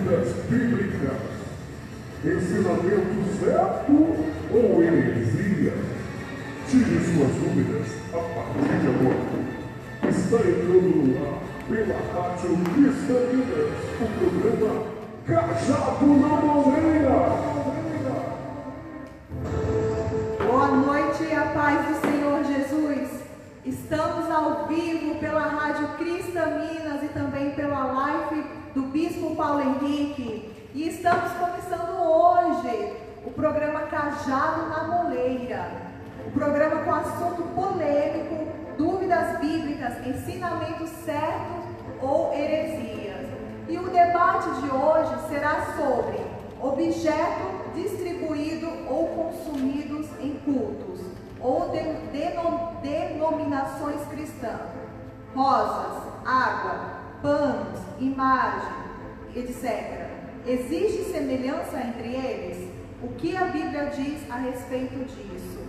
Dúvidas bíblicas. Ensinamento certo ou heresia? Tire suas dúvidas a partir de agora. Está entrando no ar pela Rádio Cristaminas, o programa Cajado na Moleira. Boa noite e a paz do Senhor Jesus. Estamos ao vivo pela Rádio Cristaminas e também pela live do Bispo Paulo Henrique. E estamos começando hoje o programa Cajado na Moleira. O programa com assunto polêmico, dúvidas bíblicas, ensinamentos certos ou heresias. E o debate de hoje será sobre objeto distribuído ou consumidos em cultos ou denominações cristãs, rosas, água, panos, imagem, etc. Existe semelhança entre eles? O que a Bíblia diz a respeito disso?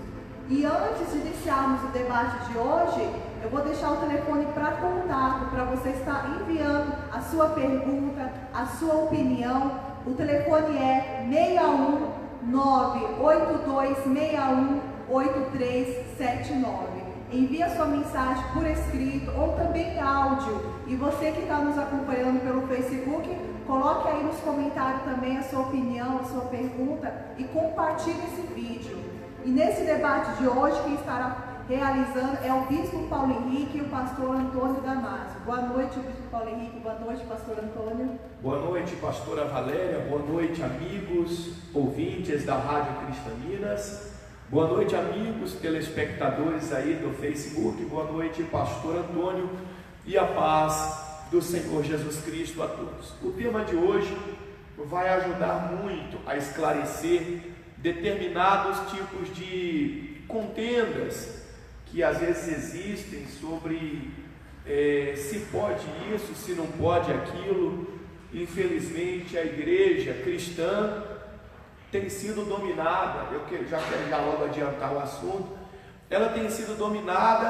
E antes de iniciarmos o debate de hoje, eu vou deixar o telefone para contato, para você estar enviando a sua pergunta, a sua opinião. O telefone é 61 98261 8379. Envie a sua mensagem por escrito ou também áudio. E você que está nos acompanhando pelo Facebook, coloque aí nos comentários também a sua opinião, a sua pergunta e compartilhe esse vídeo. E nesse debate de hoje, quem estará realizando é o Bispo Paulo Henrique e o Pastor Antônio Damasio. Boa noite, Bispo Paulo Henrique. Boa noite, Pastor Antônio. Boa noite, Pastora Valéria. Boa noite, amigos, ouvintes da Rádio Cristaminas. Boa noite, amigos, telespectadores aí do Facebook. Boa noite, Pastor Antônio. E a paz do Senhor Jesus Cristo a todos. O tema de hoje vai ajudar muito a esclarecer determinados tipos de contendas que às vezes existem sobre se pode isso, se não pode aquilo. Infelizmente a igreja cristã tem sido dominada, eu já quero logo adiantar o assunto, ela tem sido dominada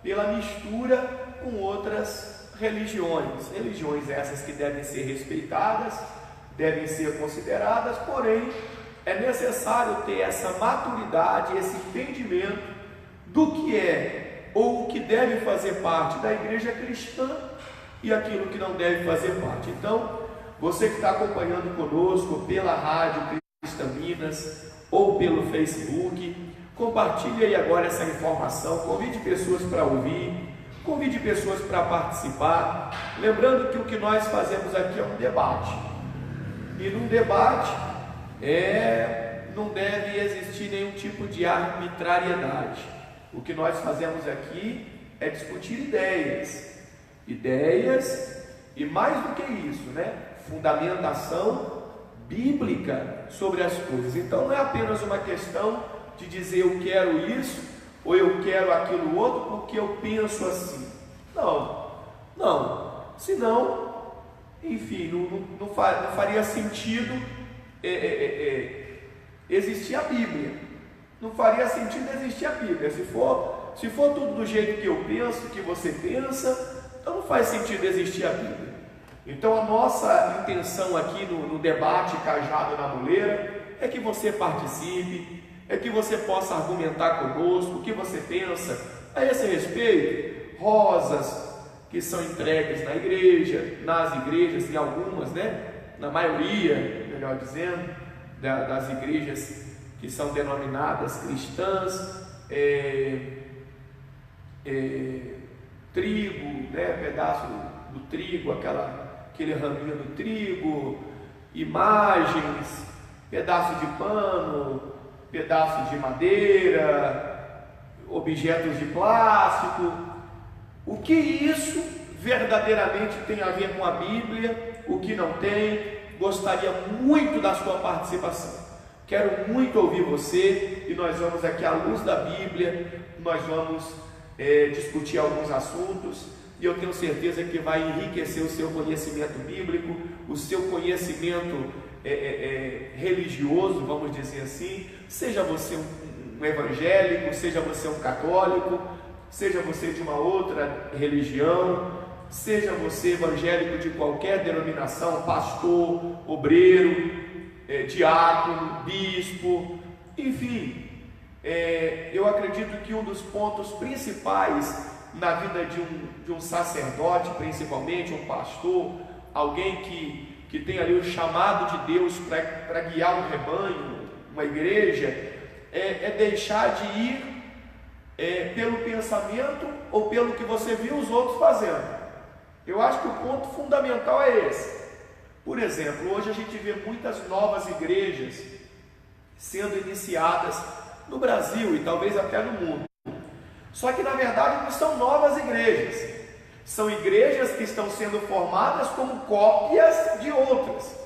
pela mistura com outras religiões essas que devem ser respeitadas, devem ser consideradas, porém é necessário ter essa maturidade, esse entendimento do que é ou o que deve fazer parte da igreja cristã e aquilo que não deve fazer parte. Então, você que está acompanhando conosco pela Rádio Cristaminas ou pelo Facebook, compartilhe aí agora essa informação, convide pessoas para ouvir, convide pessoas para participar, lembrando que o que nós fazemos aqui é um debate, e num debate não deve existir nenhum tipo de arbitrariedade. O que nós fazemos aqui é discutir ideias e mais do que isso, fundamentação bíblica sobre as coisas. Então não é apenas uma questão de dizer eu quero isso ou eu quero aquilo outro porque eu penso assim. Não. Senão, enfim, não faria sentido existir a Bíblia. Não faria sentido existir a Bíblia. Se for tudo do jeito que eu penso, que você pensa, então não faz sentido existir a Bíblia. Então a nossa intenção aqui no debate Cajado na Moleira é que você participe, é que você possa argumentar conosco o que você pensa a esse respeito. Rosas que são entregues na igreja, nas igrejas, em algumas, na maioria, melhor dizendo, das igrejas que são denominadas cristãs, trigo, pedaço do trigo, aquele raminho do trigo, imagens, pedaço de pano, pedaço de madeira, objetos de plástico. O que isso verdadeiramente tem a ver com a Bíblia, o que não tem? Gostaria muito da sua participação. Quero muito ouvir você e nós vamos aqui à luz da Bíblia, nós vamos discutir alguns assuntos e eu tenho certeza que vai enriquecer o seu conhecimento bíblico, o seu conhecimento religioso, vamos dizer assim. Seja você um evangélico, seja você um católico, seja você de uma outra religião, seja você evangélico de qualquer denominação, pastor, obreiro, diácono, bispo, enfim, eu acredito que um dos pontos principais na vida de um sacerdote, principalmente um pastor, alguém que tem ali o chamado de Deus para guiar um rebanho, uma igreja, é deixar de ir pelo pensamento ou pelo que você viu os outros fazendo. Eu acho que o ponto fundamental é esse. Por exemplo, hoje a gente vê muitas novas igrejas sendo iniciadas no Brasil e talvez até no mundo. Só que na verdade não são novas igrejas, são igrejas que estão sendo formadas como cópias de outras.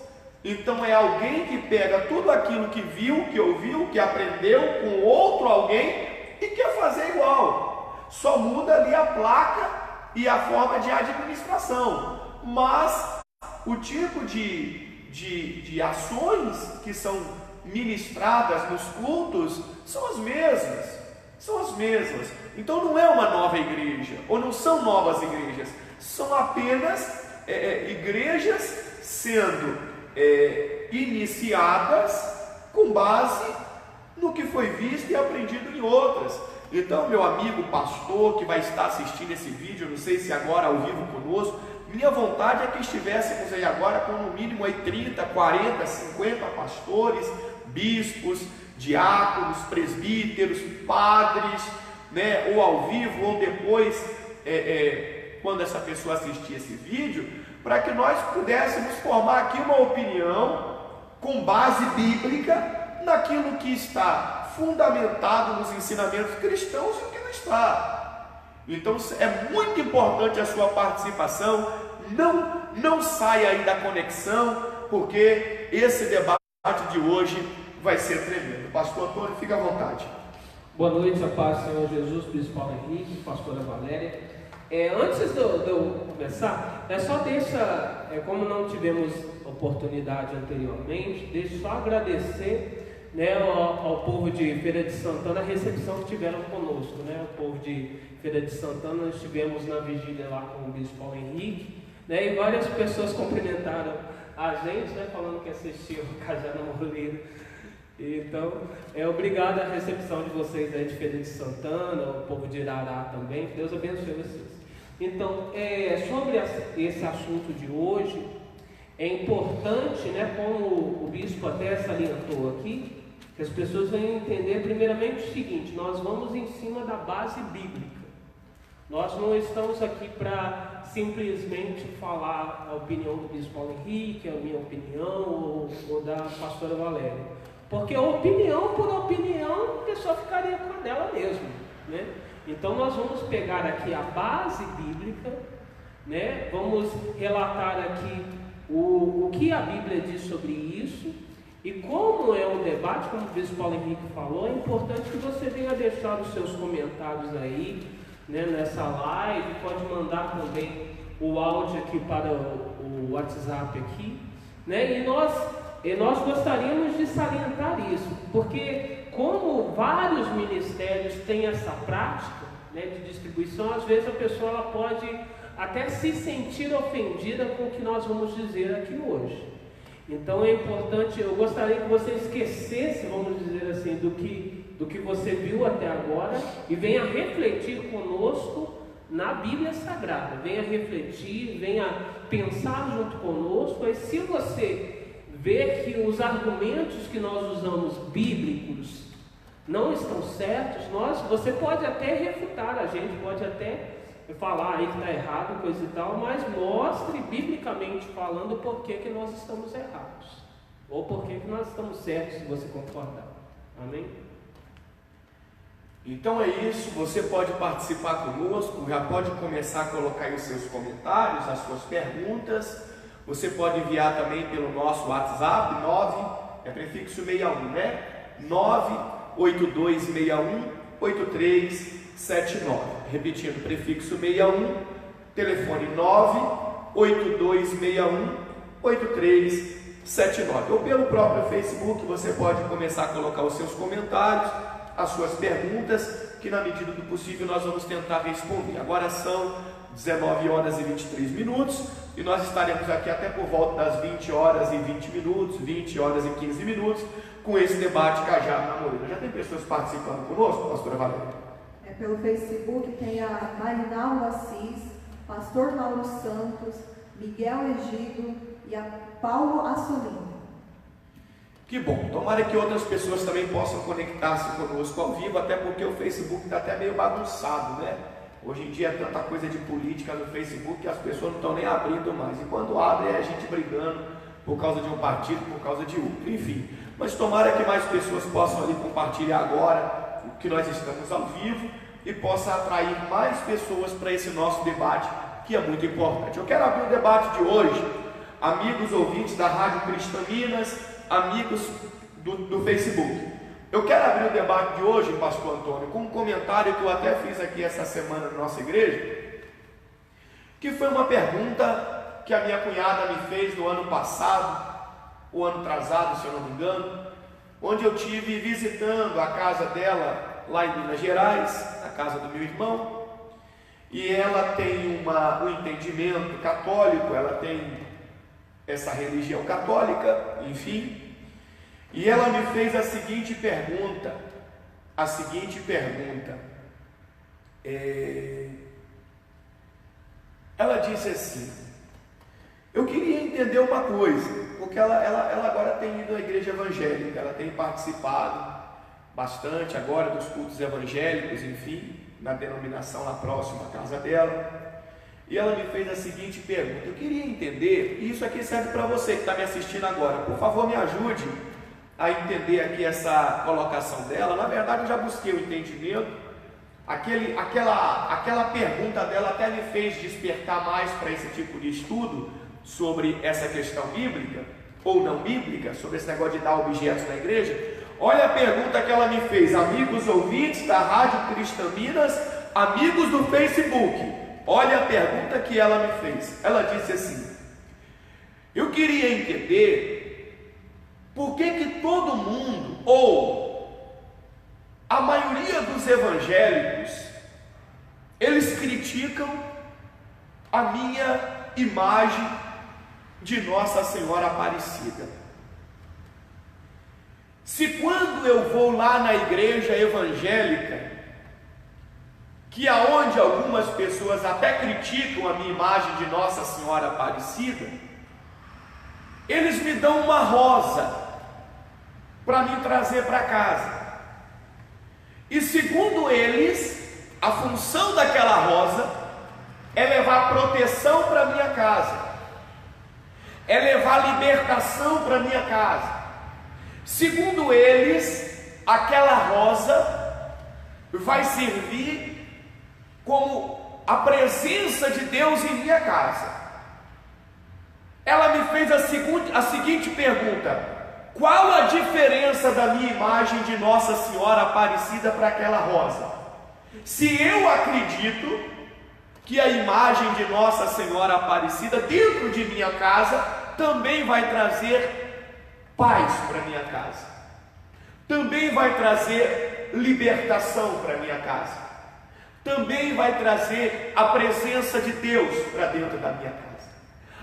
Então é alguém que pega tudo aquilo que viu, que ouviu, que aprendeu com outro alguém e quer fazer igual. Só muda ali a placa e a forma de administração, mas o tipo de ações que são ministradas nos cultos são as mesmas. Então não é uma nova igreja, ou não são novas igrejas, são apenas igrejas sendo iniciadas com base no que foi visto e aprendido em outras. Então, meu amigo pastor que vai estar assistindo esse vídeo, não sei se agora ao vivo conosco, minha vontade é que estivéssemos aí agora com no mínimo aí 30, 40, 50 pastores, bispos, diáconos, presbíteros, padres, né, ou ao vivo ou depois, quando essa pessoa assistir esse vídeo, para que nós pudéssemos formar aqui uma opinião com base bíblica naquilo que está fundamentado nos ensinamentos cristãos e o que não está. Então é muito importante a sua participação. Não saia aí da conexão, porque esse debate de hoje vai ser tremendo. Pastor Antônio, fica à vontade. Boa noite, a paz do Senhor Jesus, Bispo Paulo Henrique, pastora Valéria. Antes de eu começar, só deixa, como não tivemos oportunidade anteriormente, deixa só agradecer, né, ao povo de Feira de Santana a recepção que tiveram conosco, né? O povo de Feira de Santana, nós estivemos na vigília lá com o Bispo Paulo Henrique, né, e várias pessoas cumprimentaram a gente, né, falando que assistiam o Cajado Moleiro. Então, obrigado à recepção de vocês aí de Feira de Santana, o povo de Irará também, que Deus abençoe vocês. Então, sobre esse assunto de hoje, é importante, né, como o bispo até salientou aqui, que as pessoas venham entender primeiramente o seguinte: nós vamos em cima da base bíblica. Nós não estamos aqui para simplesmente falar a opinião do bispo Paulo Henrique, a minha opinião ou da pastora Valéria, porque opinião por opinião a pessoa ficaria com a dela mesmo, né? Então nós vamos pegar aqui a base bíblica, né? Vamos relatar aqui o que a Bíblia diz sobre isso. E como é um debate, como o bispo Paulo Henrique falou, é importante que você venha deixar os seus comentários aí, né, nessa live. Pode mandar também o áudio aqui para o WhatsApp aqui, né? E nós gostaríamos de salientar isso, porque como vários ministérios têm essa prática, né, de distribuição, às vezes a pessoa ela pode até se sentir ofendida com o que nós vamos dizer aqui hoje. Então é importante, eu gostaria que você esquecesse, vamos dizer assim, do que você viu até agora e venha refletir conosco na Bíblia Sagrada. Venha refletir, venha pensar junto conosco. E se você ver que os argumentos que nós usamos bíblicos não estão certos, você pode até refutar a gente, pode até falar aí que está errado, coisa e tal, mas mostre biblicamente falando por que nós estamos errados, ou por que nós estamos certos, se você concordar. Amém? Então é isso, você pode participar conosco, já pode começar a colocar aí os seus comentários, as suas perguntas. Você pode enviar também pelo nosso WhatsApp, prefixo 61, né? 982618379. Repetindo, prefixo 61, telefone 982618379. Ou pelo próprio Facebook, você pode começar a colocar os seus comentários, as suas perguntas, que na medida do possível nós vamos tentar responder. Agora são 19 horas e 23 minutos, e nós estaremos aqui até por volta das 20 horas e 20 minutos, 20 horas e 15 minutos, com esse debate Cajado na Moreira. Já tem pessoas participando conosco, pastora Valéria? Pelo Facebook tem a Marinaldo Assis, pastor Mauro Santos, Miguel Egido e a Paulo Assolino. Que bom, tomara que outras pessoas também possam conectar-se conosco ao vivo, até porque o Facebook está até meio bagunçado, né? Hoje em dia é tanta coisa de política no Facebook que as pessoas não estão nem abrindo mais, e quando abre é a gente brigando por causa de um partido, por causa de outro, enfim. Mas tomara que mais pessoas possam ali compartilhar agora o que nós estamos ao vivo e possa atrair mais pessoas para esse nosso debate, que é muito importante. Eu quero abrir o debate de hoje, amigos ouvintes da Rádio Cristã Minas, amigos do Facebook. Eu quero abrir o debate de hoje, pastor Antônio, com um comentário que eu até fiz aqui essa semana na nossa igreja, que foi uma pergunta que a minha cunhada me fez no ano passado, o ano atrasado, se eu não me engano, onde eu tive visitando a casa dela lá em Minas Gerais, a casa do meu irmão, e ela tem um entendimento católico, ela tem essa religião católica, enfim, e ela me fez a seguinte pergunta, ela disse assim: eu queria entender uma coisa, porque ela agora tem ido à igreja evangélica, ela tem participado bastante agora dos cultos evangélicos, enfim, na denominação lá próxima à casa dela. E ela me fez a seguinte pergunta: eu queria entender, e isso aqui serve para você que está me assistindo agora, por favor me ajude a entender aqui essa colocação dela. Na verdade eu já busquei o entendimento, aquela pergunta dela até me fez despertar mais para esse tipo de estudo sobre essa questão bíblica, ou não bíblica, sobre esse negócio de dar objetos na igreja. Olha a pergunta que ela me fez, amigos ouvintes da Rádio Cristã Minas, amigos do Facebook. Olha a pergunta que ela me fez. Ela disse assim: eu queria entender por que todo mundo, ou a maioria dos evangélicos, eles criticam a minha imagem de Nossa Senhora Aparecida. Se quando eu vou lá na igreja evangélica, que aonde algumas pessoas até criticam a minha imagem de Nossa Senhora Aparecida, eles me dão uma rosa para me trazer para casa, e segundo eles, a função daquela rosa é levar proteção para minha casa, é levar libertação para minha casa. Segundo eles, aquela rosa vai servir como a presença de Deus em minha casa. Ela me fez a seguinte pergunta: qual a diferença da minha imagem de Nossa Senhora Aparecida para aquela rosa? Se eu acredito que a imagem de Nossa Senhora Aparecida dentro de minha casa também vai trazer paz para minha casa, também vai trazer libertação para minha casa, também vai trazer a presença de Deus para dentro da minha casa.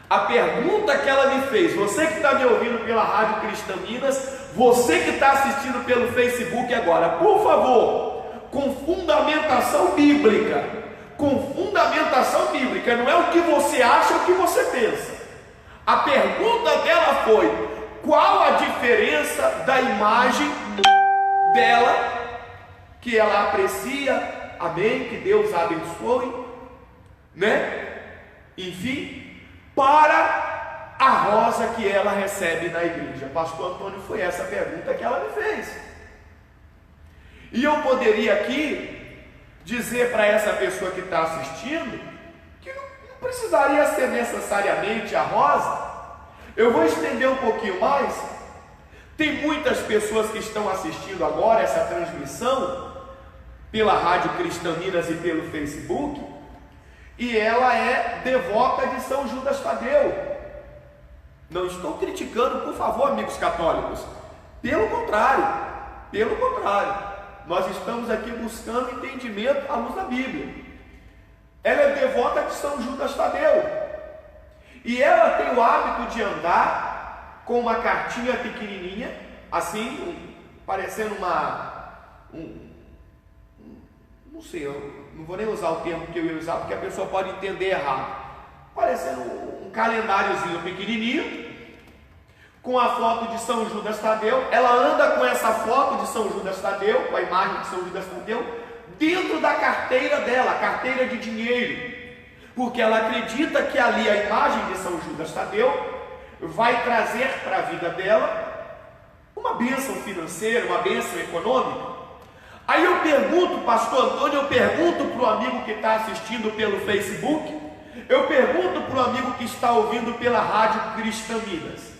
A pergunta que ela me fez, você que está me ouvindo pela Rádio Cristã Minas, você que está assistindo pelo Facebook agora, por favor, com fundamentação bíblica, não é o que você acha ou o que você pensa. A pergunta dela foi: qual a diferença da imagem dela, que ela aprecia, amém, que Deus a abençoe, né? Enfim, para a rosa que ela recebe na igreja. Pastor Antônio, foi essa a pergunta que ela me fez. E eu poderia aqui dizer para essa pessoa que está assistindo que não precisaria ser necessariamente a rosa. Eu vou estender um pouquinho mais. Tem muitas pessoas que estão assistindo agora essa transmissão pela Rádio Cristã Minas e pelo Facebook, e ela é devota de São Judas Tadeu. Não estou criticando, por favor, amigos católicos. Pelo contrário, nós estamos aqui buscando entendimento à luz da Bíblia. ela é devota de São Judas Tadeu. E ela tem o hábito de andar com uma cartinha pequenininha, assim, parecendo não sei, eu não vou nem usar o termo que eu ia usar, porque a pessoa pode entender errado. Parecendo um calendáriozinho pequenininho, com a foto de São Judas Tadeu. Ela anda com essa foto de São Judas Tadeu, com a imagem de São Judas Tadeu, dentro da carteira dela, a carteira de dinheiro, porque ela acredita que ali a imagem de São Judas Tadeu vai trazer para a vida dela uma bênção financeira, uma bênção econômica. Aí eu pergunto, pastor Antônio, eu pergunto para o amigo que está assistindo pelo Facebook, eu pergunto para o amigo que está ouvindo pela Rádio Cristã Minas,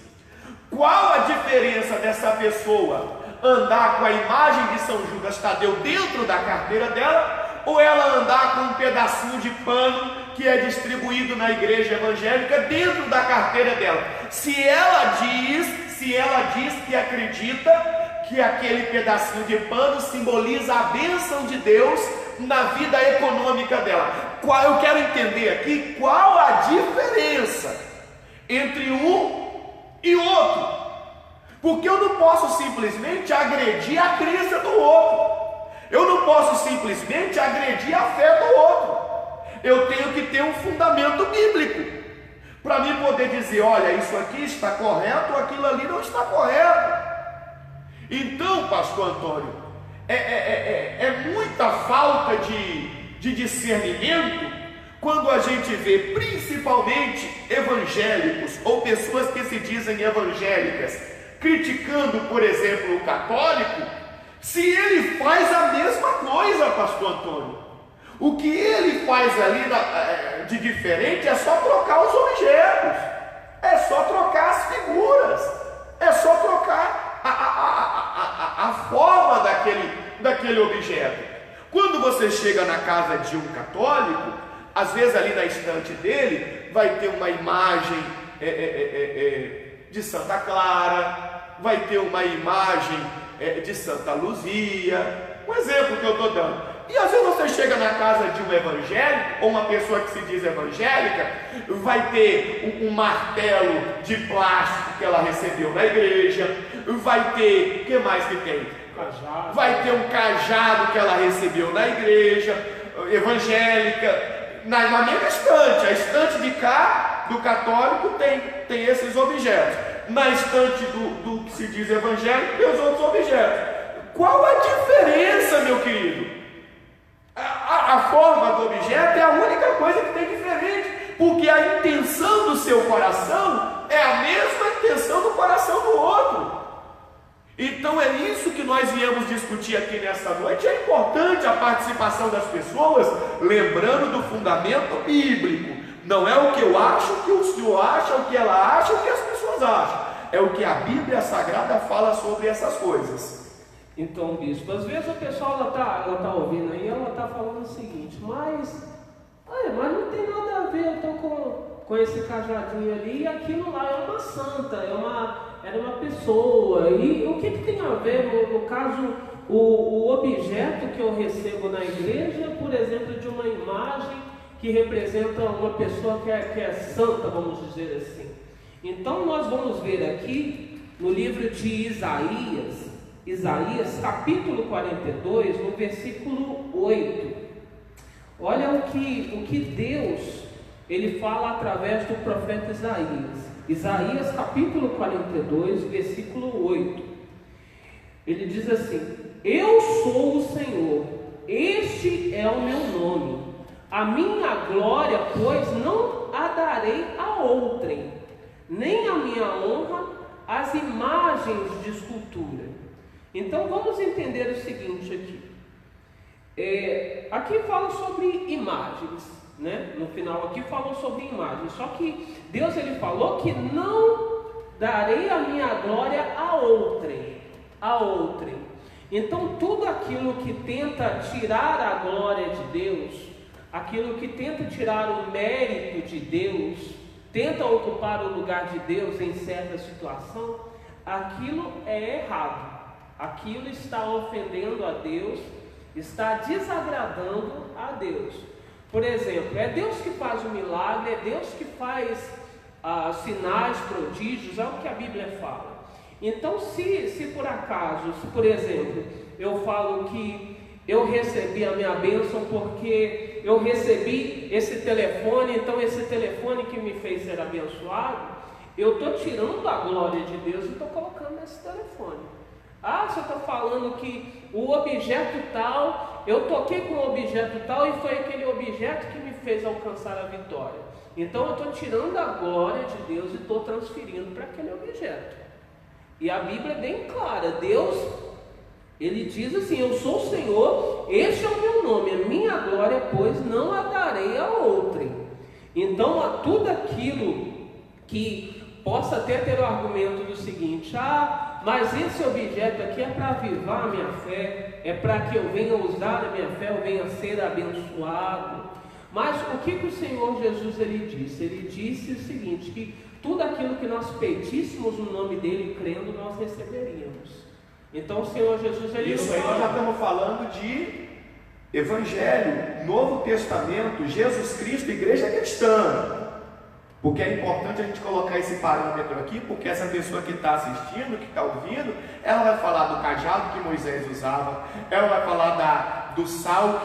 qual a diferença dessa pessoa andar com a imagem de São Judas Tadeu dentro da carteira dela, ou ela andar com um pedacinho de pano que é distribuído na igreja evangélica dentro da carteira dela? Se ela diz que acredita que aquele pedacinho de pano simboliza a bênção de Deus na vida econômica dela. Eu quero entender aqui qual a diferença entre um e outro, porque eu não posso simplesmente agredir a crença do outro, eu não posso simplesmente agredir a fé do outro. Eu tenho que ter um fundamento bíblico para mim poder dizer, olha, isso aqui está correto, aquilo ali não está correto. Então, pastor Antônio, é muita falta de discernimento quando a gente vê principalmente evangélicos ou pessoas que se dizem evangélicas criticando, por exemplo, o católico, se ele faz a mesma coisa, pastor Antônio. O que ele faz ali de diferente é só trocar os objetos, é só trocar as figuras, é só trocar a forma daquele objeto. Quando você chega na casa de um católico, às vezes ali na estante dele vai ter uma imagem de Santa Clara, vai ter uma imagem de Santa Luzia, um exemplo que eu estou dando. E às vezes você chega na casa de um evangélico, ou uma pessoa que se diz evangélica, vai ter um martelo de plástico que ela recebeu na igreja, vai ter, o que mais que tem? Cajado. Vai ter um cajado que ela recebeu na igreja evangélica. Na mesma estante, a estante de cá, do católico, tem esses objetos. Na estante do que se diz evangélico, tem os outros objetos. Qual a diferença, meu querido? A forma do objeto é a única coisa que tem diferente, porque a intenção do seu coração é a mesma intenção do coração do outro. Então é isso que nós viemos discutir aqui nessa noite. É importante a participação das pessoas, lembrando do fundamento bíblico. Não é o que eu acho, o que o senhor acha, o que ela acha, o que as pessoas acham. É o que a Bíblia Sagrada fala sobre essas coisas. Então, bispo, às vezes o pessoal ela tá ouvindo aí, ela está falando o seguinte, mas não tem nada a ver, eu estou com esse cajadinho ali, e aquilo lá é uma santa, era uma pessoa, e o que tem a ver, no caso, o objeto que eu recebo na igreja, por exemplo, de uma imagem que representa uma pessoa que é santa, vamos dizer assim. Então nós vamos ver aqui, no livro de Isaías capítulo 42, no versículo 8. Olha o que Deus ele fala através do profeta Isaías. Isaías capítulo 42, versículo 8. Ele diz assim: eu sou o Senhor, este é o meu nome. A minha glória, pois, não a darei a outrem, nem a minha honra às imagens de escultura. Então vamos entender o seguinte aqui. Aqui fala sobre imagens, né? No final aqui falou sobre imagens. Só que Deus ele falou que não darei a minha glória a outrem. Então tudo aquilo que tenta tirar a glória de Deus, aquilo que tenta tirar o mérito de Deus, tenta ocupar o lugar de Deus em certa situação, aquilo é errado. Aquilo está ofendendo a Deus, está desagradando a Deus. Por exemplo, é Deus que faz o milagre, é Deus que faz sinais, prodígios, é o que a Bíblia fala. Então, se por acaso, se por exemplo, eu falo que eu recebi a minha bênção porque eu recebi esse telefone, então esse telefone que me fez ser abençoado, eu estou tirando a glória de Deus e estou colocando nesse telefone. Se eu estou falando que o objeto tal, eu toquei com o objeto tal e foi aquele objeto que me fez alcançar a vitória. Então eu estou tirando a glória de Deus e estou transferindo para aquele objeto. E a Bíblia é bem clara, Deus, Ele diz assim: eu sou o Senhor, este é o meu nome, a minha glória, pois não a darei a outrem. Então, a tudo aquilo que possa até ter o argumento do seguinte: mas esse objeto aqui é para avivar a minha fé, é para que eu venha usar a minha fé, eu venha ser abençoado. Mas o que o Senhor Jesus ele disse? Ele disse o seguinte, que tudo aquilo que nós pedíssemos no nome dele, crendo, nós receberíamos. Então o Senhor Jesus ele Isso aí nós já estamos falando de Evangelho, Novo Testamento, Jesus Cristo, Igreja Cristã. Porque é importante a gente colocar esse parâmetro aqui, porque essa pessoa que está assistindo, que está ouvindo, ela vai falar do cajado que Moisés usava, ela vai falar do sal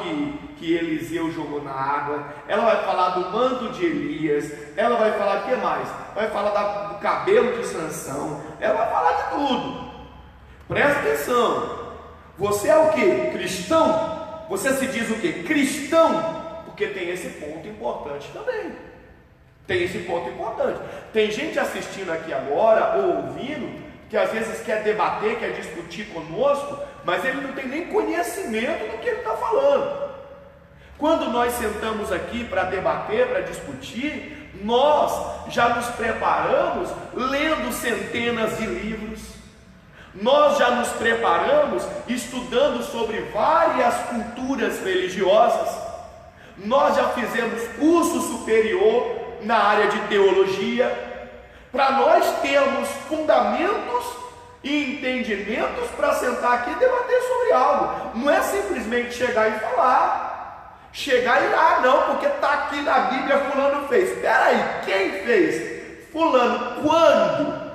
que Eliseu jogou na água, ela vai falar do manto de Elias, ela vai falar o que mais? Vai falar do cabelo de Sansão, ela vai falar de tudo. Presta atenção, você é o que? Cristão? Você se diz o que? Cristão? Porque tem esse ponto importante também. Tem esse ponto importante. Tem gente assistindo aqui agora, ou ouvindo, que às vezes quer debater, quer discutir conosco, mas ele não tem nem conhecimento do que ele está falando. Quando nós sentamos aqui para debater, para discutir, nós já nos preparamos lendo centenas de livros, nós já nos preparamos estudando sobre várias culturas religiosas, nós já fizemos curso superior na área de teologia, para nós termos fundamentos e entendimentos para sentar aqui e debater sobre algo. Não é simplesmente chegar e falar, chegar e não, porque está aqui na Bíblia, fulano fez. Espera aí, quem fez? Fulano, quando?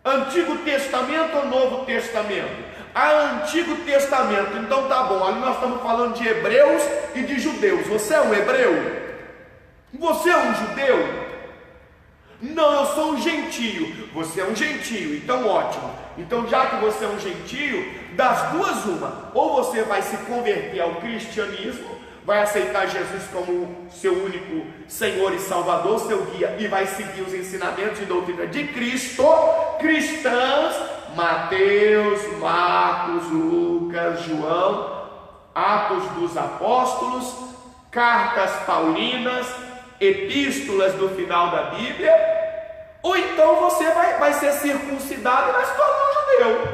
Antigo Testamento ou Novo Testamento? Antigo Testamento, então tá bom, ali nós estamos falando de hebreus e de judeus. Você é um hebreu? Você é um judeu? Não, eu sou um gentio. Você é um gentio, então ótimo. Então já que você é um gentio, das duas uma: ou você vai se converter ao cristianismo, vai aceitar Jesus como seu único Senhor e Salvador, seu guia, e vai seguir os ensinamentos e doutrina de Cristo. Cristãos, Mateus, Marcos, Lucas, João, Atos dos Apóstolos, cartas paulinas, epístolas do final da Bíblia. Ou então você vai ser circuncidado e vai se tornar um judeu.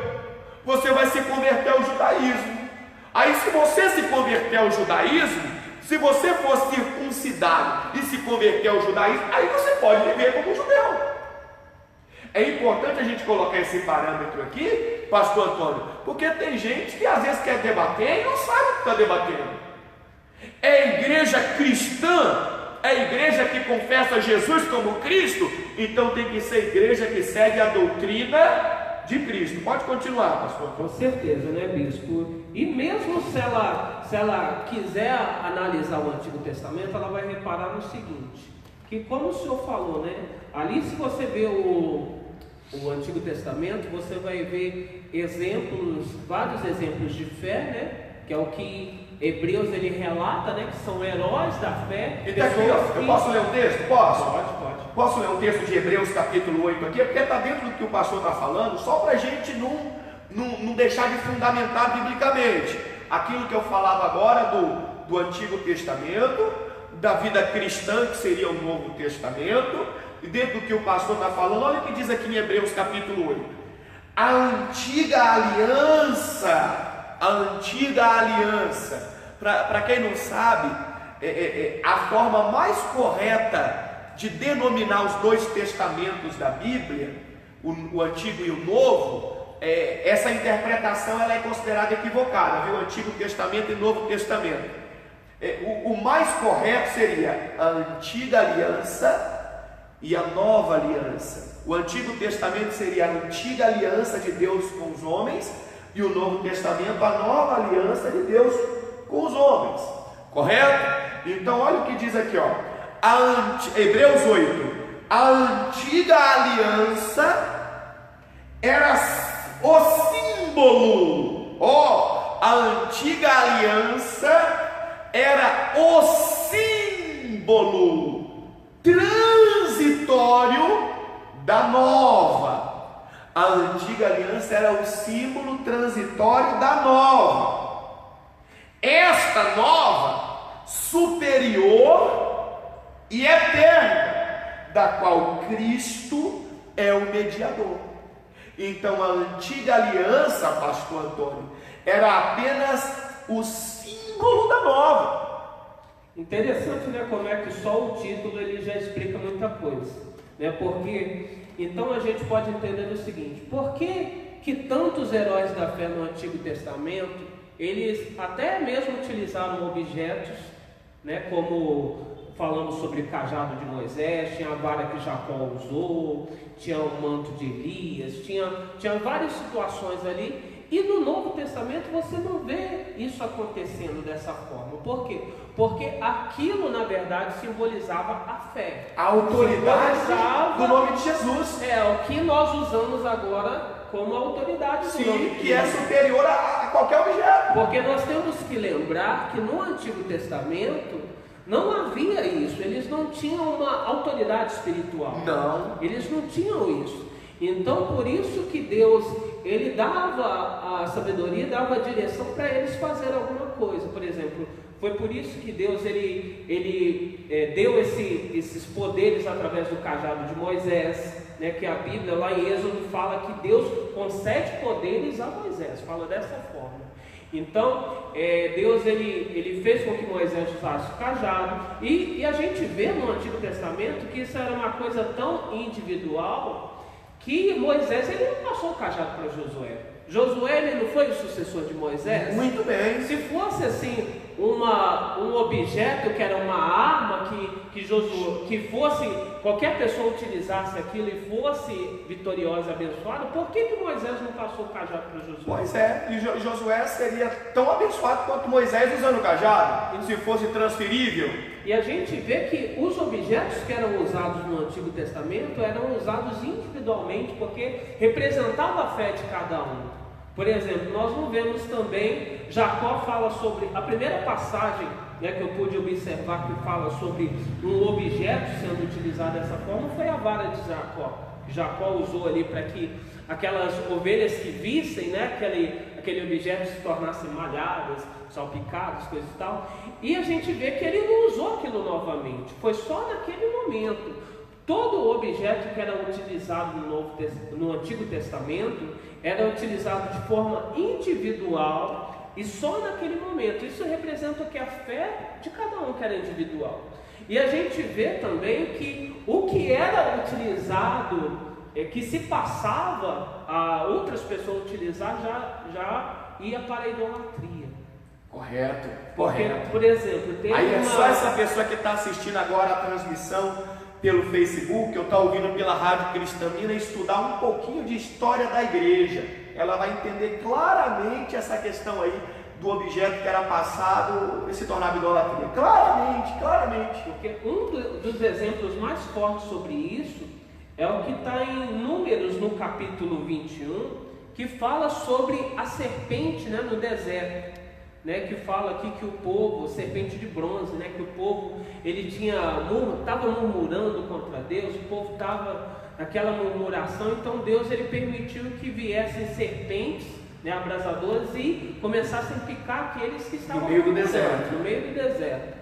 Você vai se converter ao judaísmo. Aí, se você se converter ao judaísmo, se você for circuncidado e se converter ao judaísmo, aí você pode viver como judeu. É importante a gente colocar esse parâmetro aqui, pastor Antônio, porque tem gente que às vezes quer debater e não sabe o que está debatendo. É igreja cristã, é igreja que confessa Jesus como Cristo, então tem que ser igreja que segue a doutrina de Cristo. Pode continuar, pastor. Com certeza, né, bispo? E mesmo se ela quiser analisar o Antigo Testamento, ela vai reparar no seguinte, que como o senhor falou, né, ali se você vê o Antigo Testamento, você vai ver exemplos, vários exemplos de fé, né, que é o que Hebreus ele relata, né, que são heróis da fé. E tá aqui, ó, eu posso ler um texto? Posso? Pode. Posso ler um texto de Hebreus capítulo 8 aqui? Porque está dentro do que o pastor está falando, só para a gente não deixar de fundamentar biblicamente aquilo que eu falava agora do Antigo Testamento, da vida cristã, que seria o Novo Testamento, e dentro do que o pastor está falando, olha o que diz aqui em Hebreus capítulo 8. A antiga aliança, para quem não sabe, a forma mais correta de denominar os dois testamentos da Bíblia, o Antigo e o Novo, essa interpretação ela é considerada equivocada, viu? Antigo Testamento e Novo Testamento. o mais correto seria a antiga aliança e a nova aliança. O Antigo Testamento seria a antiga aliança de Deus com os homens, e o Novo Testamento a nova aliança de Deus com os homens, correto? Então olha o que diz aqui, ó, Hebreus 8, a antiga aliança era o símbolo, a antiga aliança era o símbolo transitório da nova. A antiga aliança era o símbolo transitório da nova. Esta nova, superior e eterna, da qual Cristo é o mediador. Então a antiga aliança, pastor Antônio, era apenas o símbolo da nova. Interessante, né, como é que só o título ele já explica muita coisa, né? Porque então a gente pode entender o seguinte: por que tantos heróis da fé no Antigo Testamento, eles até mesmo utilizaram objetos, né, como falamos sobre o cajado de Moisés, tinha a vara que Jacó usou, tinha o manto de Elias, tinha várias situações ali. E no Novo Testamento você não vê isso acontecendo dessa forma. Por quê? Porque aquilo na verdade simbolizava a fé, a autoridade do nome de Jesus. É o que nós usamos agora como autoridade do nome de Jesus. Que é superior a qualquer objeto. Porque nós temos que lembrar que no Antigo Testamento não havia isso. Eles não tinham uma autoridade espiritual. Não. Eles não tinham isso. Então por isso que Deus, ele dava a sabedoria, dava a direção para eles fazerem alguma coisa. Por exemplo, foi por isso que Deus ele deu esses poderes através do cajado de Moisés, né, que a Bíblia lá em Êxodo fala que Deus concede poderes a Moisés, fala dessa forma. Então Deus ele fez com que Moisés usasse o cajado, e a gente vê no Antigo Testamento que isso era uma coisa tão individual que Moisés ele não passou o cajado para Josué. Josué ele não foi o sucessor de Moisés? Muito bem. Se fosse assim um objeto que era uma arma que fosse qualquer pessoa utilizasse aquilo e fosse vitoriosa e abençoada, por que Moisés não passou o cajado para Josué? Pois é, e Josué seria tão abençoado quanto Moisés usando o cajado, se fosse transferível. E a gente vê que os objetos que eram usados no Antigo Testamento eram usados individualmente, porque representava a fé de cada um. Por exemplo, nós não vemos também, Jacó fala sobre, a primeira passagem, né, que eu pude observar que fala sobre um objeto sendo utilizado dessa forma, foi a vara de Jacó. Jacó usou ali para que aquelas ovelhas que vissem, né, aquele objeto se tornassem malhadas, salpicadas, coisas e tal. E a gente vê que ele não usou aquilo novamente, foi só naquele momento. Todo objeto que era utilizado no Antigo Testamento era utilizado de forma individual e só naquele momento. Isso representa o que? A fé de cada um, que era individual. E a gente vê também que o que era utilizado, que se passava a outras pessoas utilizar, já ia para a idolatria. Correto, Porque, correto. por exemplo, tem Aí é só essa pessoa que está assistindo agora a transmissão pelo Facebook, ou está ouvindo pela Rádio Cristamina, estudar um pouquinho de história da igreja. Ela vai entender claramente essa questão aí do objeto que era passado e se tornava idolatria. Claramente. Porque um dos exemplos mais fortes sobre isso é o que está em Números, no capítulo 21, que fala sobre a serpente, né, no deserto. Né, que fala aqui que o povo, serpente de bronze, né, que o povo ele estava murmurando contra Deus, o povo estava naquela murmuração, então Deus ele permitiu que viessem serpentes, né, abrasadoras, e começassem a picar aqueles que estavam no meio do deserto.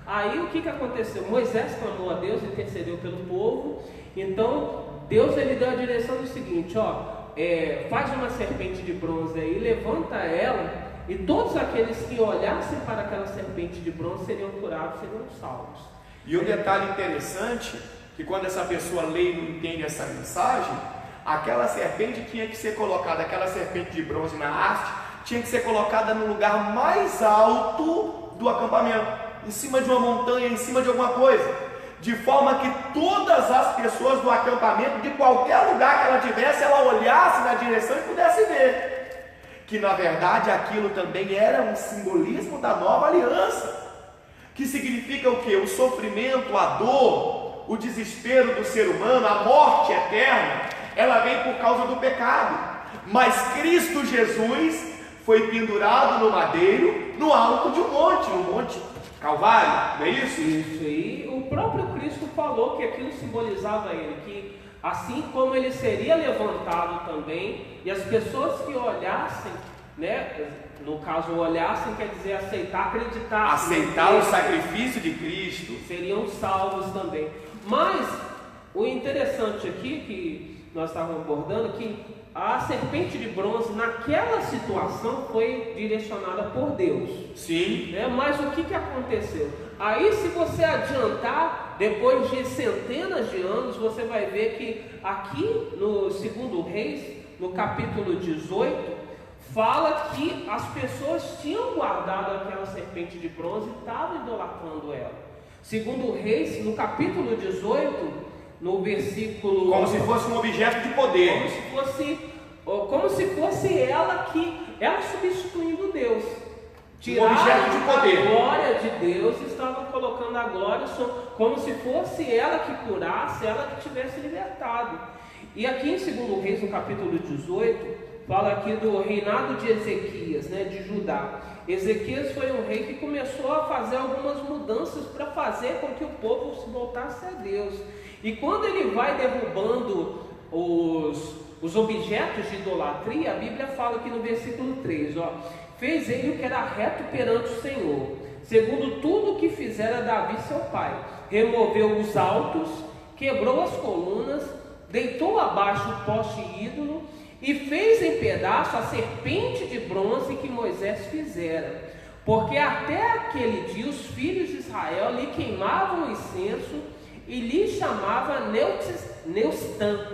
Aí o que aconteceu? Moisés clamou a Deus, intercedeu pelo povo. Então Deus ele deu a direção do seguinte: faz uma serpente de bronze aí, levanta ela, e todos aqueles que olhassem para aquela serpente de bronze seriam curados, seriam salvos. E um detalhe interessante, que quando essa pessoa lê e não entende essa mensagem, aquela serpente tinha que ser colocada, aquela serpente de bronze na haste, tinha que ser colocada no lugar mais alto do acampamento. em cima de uma montanha, em cima de alguma coisa, de forma que todas as pessoas do acampamento, de qualquer lugar que ela tivesse, ela olhasse na direção e pudesse ver que na verdade aquilo também era um simbolismo da nova aliança, que significa o que? O sofrimento, a dor, o desespero do ser humano, a morte eterna, ela vem por causa do pecado, mas Cristo Jesus foi pendurado no madeiro, no alto de um monte, no Monte Calvário, não é isso? Isso, e o próprio Cristo falou que aquilo simbolizava ele, que assim como ele seria levantado também, e as pessoas que olhassem, né, no caso olhassem quer dizer aceitar, acreditar, aceitar o sacrifício de Cristo, seriam salvos também. Mas o interessante aqui que nós estávamos abordando, que a serpente de bronze naquela situação foi direcionada por Deus. Sim. Mas o que aconteceu? Aí, se você adiantar, depois de centenas de anos, você vai ver que aqui no 2 Reis, no capítulo 18, fala que as pessoas tinham guardado aquela serpente de bronze e estavam idolatrando ela. 2 Reis, no capítulo 18, no versículo... Como se fosse um objeto de poder. Como se fosse ela substituindo Deus. Um objeto de poder. A glória de Deus, estavam colocando a glória como se fosse ela que curasse, ela que tivesse libertado. E aqui em 2 Reis, no capítulo 18, fala aqui do reinado de Ezequias, de Judá. Ezequias foi um rei que começou a fazer algumas mudanças para fazer com que o povo se voltasse a Deus. E quando ele vai derrubando os objetos de idolatria, a Bíblia fala aqui no versículo 3, fez ele o que era reto perante o Senhor, segundo tudo o que fizera Davi seu pai, removeu os altos, quebrou as colunas, deitou abaixo o poste ídolo, e fez em pedaço a serpente de bronze que Moisés fizera, porque até aquele dia os filhos de Israel lhe queimavam incenso e lhe chamava Neustã,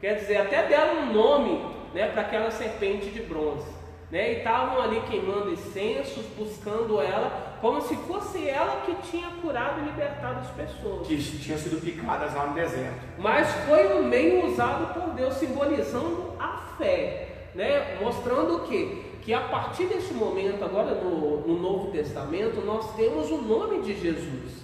quer dizer, até deram um nome para aquela serpente de bronze, e estavam ali queimando incensos, buscando ela, como se fosse ela que tinha curado e libertado as pessoas, que tinham sido picadas lá no deserto. Mas foi um meio usado por Deus, simbolizando a fé, mostrando o quê? Que a partir desse momento, agora no Novo Testamento, nós temos o nome de Jesus.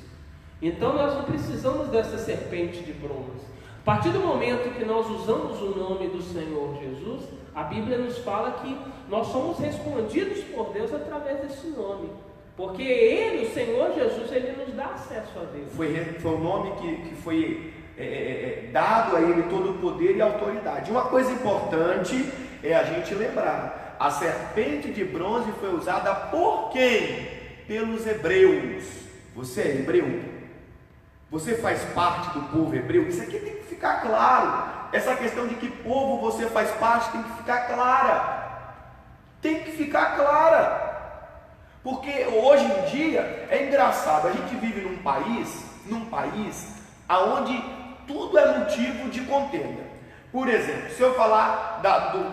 Então nós não precisamos dessa serpente de bronze. A partir do momento que nós usamos o nome do Senhor Jesus, a Bíblia nos fala que nós somos respondidos por Deus através desse nome, porque Ele, o Senhor Jesus, Ele nos dá acesso a Deus. Foi o nome que foi dado a Ele todo o poder e autoridade. Uma coisa importante é a gente lembrar, a serpente de bronze foi usada por quem? Pelos hebreus. Você é hebreu? Você faz parte do povo hebreu? Isso aqui tem que ficar claro. Essa questão de que povo você faz parte tem que ficar clara. Tem que ficar clara. Porque hoje em dia é engraçado. A gente vive num país onde tudo é motivo de contenda. Por exemplo, se eu falar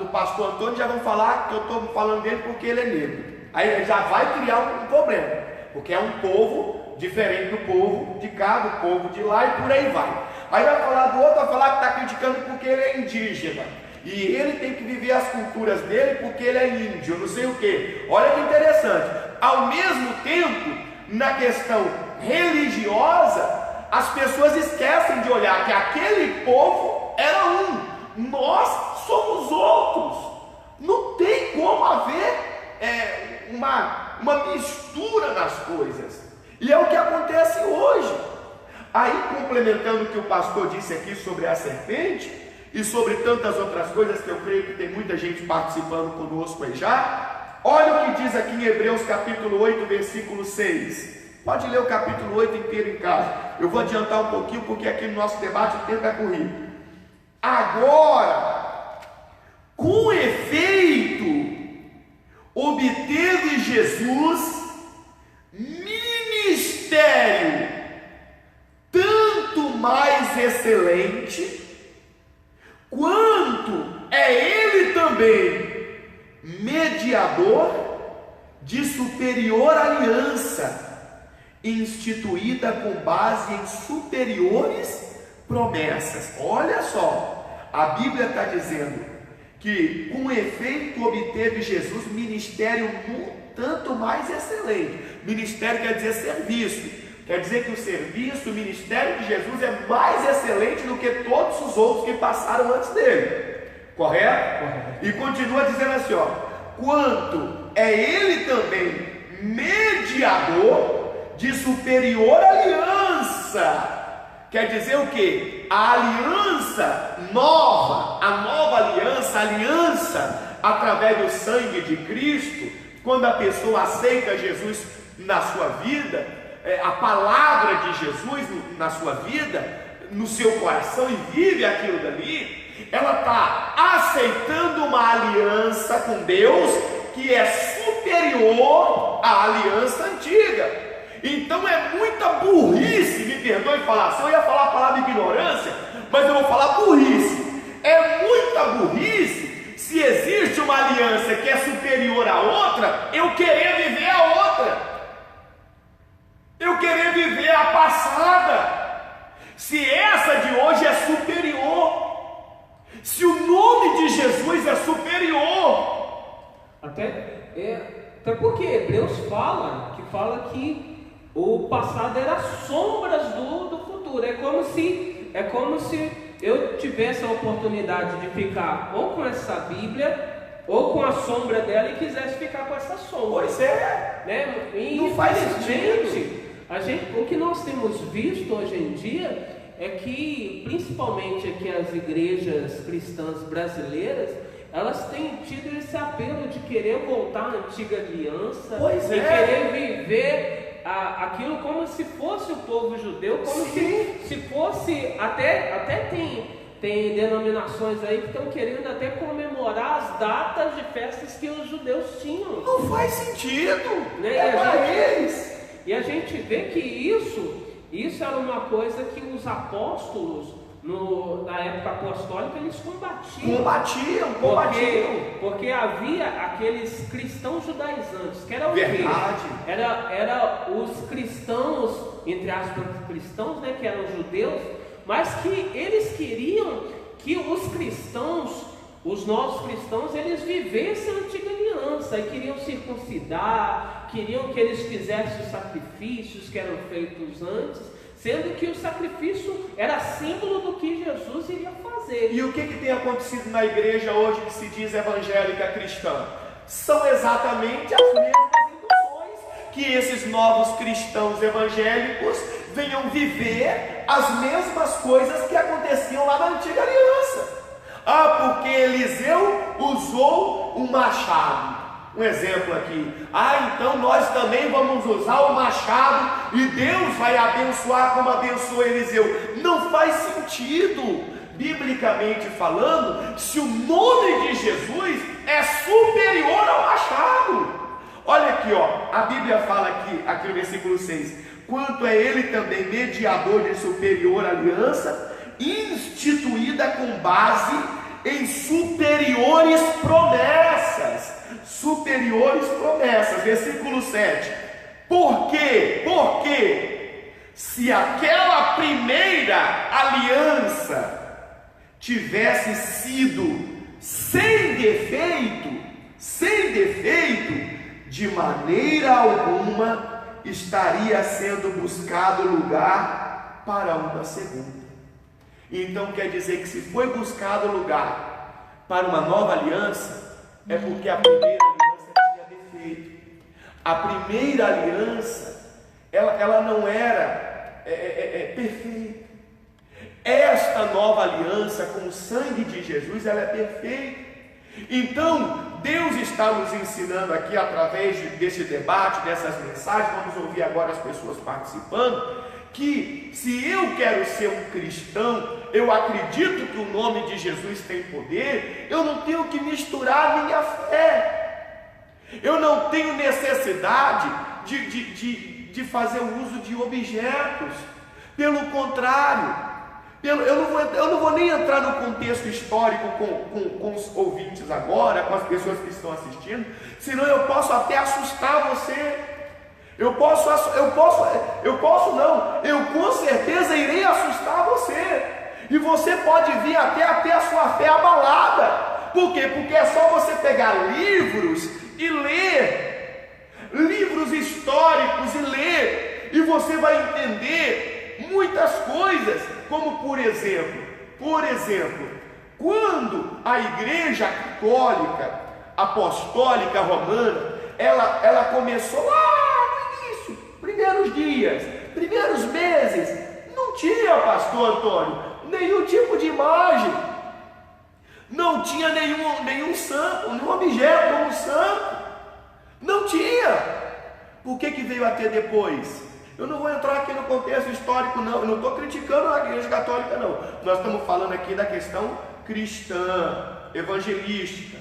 do pastor Antônio, já vão falar que eu estou falando dele porque ele é negro. Aí já vai criar um problema. Porque é um povo diferente do povo de cá, do povo de lá e por aí vai. Aí vai falar do outro, vai falar que está criticando porque ele é indígena e ele tem que viver as culturas dele porque ele é índio, não sei o que. Olha que interessante, ao mesmo tempo, na questão religiosa, as pessoas esquecem de olhar que aquele povo era um, nós somos outros. Não tem como haver uma mistura nas coisas. E é o que acontece hoje. Aí, complementando o que o pastor disse aqui sobre a serpente e sobre tantas outras coisas que eu creio que tem muita gente participando conosco aí já, olha o que diz aqui em Hebreus capítulo 8, versículo 6. Pode ler o capítulo 8 inteiro em casa. Eu vou adiantar um pouquinho porque aqui no nosso debate o tempo é corrido. Agora, com efeito, obteve Jesus ministério tanto mais excelente, quanto é ele também mediador de superior aliança, instituída com base em superiores promessas. Olha só, a Bíblia está dizendo que com efeito obteve Jesus ministério tanto mais excelente. Ministério quer dizer serviço, quer dizer que o serviço, o ministério de Jesus é mais excelente do que todos os outros que passaram antes dele, correto? E continua dizendo assim, ó, quanto é ele também mediador de superior aliança. Quer dizer o que? A aliança nova, a nova aliança, a aliança através do sangue de Cristo, quando a pessoa aceita Jesus na sua vida, a palavra de Jesus na sua vida, no seu coração, e vive aquilo dali, ela está aceitando uma aliança com Deus que é superior à aliança antiga. Então é muita burrice, me perdoe falar assim, eu ia falar a palavra ignorância, mas eu vou falar burrice. É muita burrice se existe uma aliança que é superior à outra, eu querer viver a outra, eu querer viver a passada, se essa de hoje é superior, se o nome de Jesus é superior. Até porque Hebreus fala que o passado era sombras do futuro. É como se eu tivesse a oportunidade de ficar ou com essa Bíblia ou com a sombra dela e quisesse ficar com essa sombra. Pois é, né? E não faz infelizmente o que nós temos visto hoje em dia é que, principalmente aqui as igrejas cristãs brasileiras, elas têm tido esse apelo de querer voltar à antiga aliança, querer viver aquilo como se fosse o povo judeu, como se fosse, até tem denominações aí que estão querendo até comemorar as datas de festas que os judeus tinham. Não faz sentido, né? E a gente vê que isso era uma coisa que os apóstolos, na época apostólica, eles combatiam. Porque havia aqueles cristãos judaizantes, que era o quê? Era os cristãos, entre aspas, cristãos, né, que eram judeus, mas que eles queriam que os cristãos, os novos cristãos, eles vivessem a antiga aliança, e queriam circuncidar, queriam que eles fizessem os sacrifícios que eram feitos antes, sendo que o sacrifício era símbolo do que Jesus iria fazer. E o que tem acontecido na igreja hoje que se diz evangélica cristã? São exatamente as mesmas ilusões que esses novos cristãos evangélicos venham viver as mesmas coisas que aconteciam lá na antiga aliança. Porque Eliseu usou um machado. Um exemplo aqui. Então nós também vamos usar o machado e Deus vai abençoar como abençoou Eliseu. Não faz sentido, biblicamente falando, se o nome de Jesus é superior ao machado. Olha aqui, a Bíblia fala aqui no versículo 6, quanto é ele também mediador de superior aliança, instituída com base em superiores promessas. Superiores promessas, versículo 7. Por quê? Porque se aquela primeira aliança tivesse sido sem defeito, de maneira alguma estaria sendo buscado lugar para uma segunda. Então quer dizer que se foi buscado lugar para uma nova aliança, é porque a primeira aliança tinha defeito. A primeira aliança, ela não era perfeita. Esta nova aliança com o sangue de Jesus, ela é perfeita. Então, Deus está nos ensinando aqui através desse debate, dessas mensagens, vamos ouvir agora as pessoas participando, que se eu quero ser um cristão, eu acredito que o nome de Jesus tem poder, eu não tenho que misturar a minha fé, eu não tenho necessidade de fazer uso de objetos, pelo contrário, eu não vou nem entrar no contexto histórico com os ouvintes agora, com as pessoas que estão assistindo, senão eu posso até assustar você. Eu com certeza irei assustar você. E você pode vir até ter a sua fé abalada. Por quê? Porque é só você pegar livros e ler, livros históricos e ler, e você vai entender muitas coisas, como por exemplo, quando a igreja católica, apostólica romana, ela começou lá no início, primeiros dias, primeiros meses, não tinha, pastor Antônio, nenhum tipo de imagem, não tinha nenhum santo, nenhum objeto como santo, não tinha. Por que veio a ter depois? Eu não vou entrar aqui no contexto histórico não, eu não estou criticando a igreja católica não, nós estamos falando aqui da questão cristã, evangelística,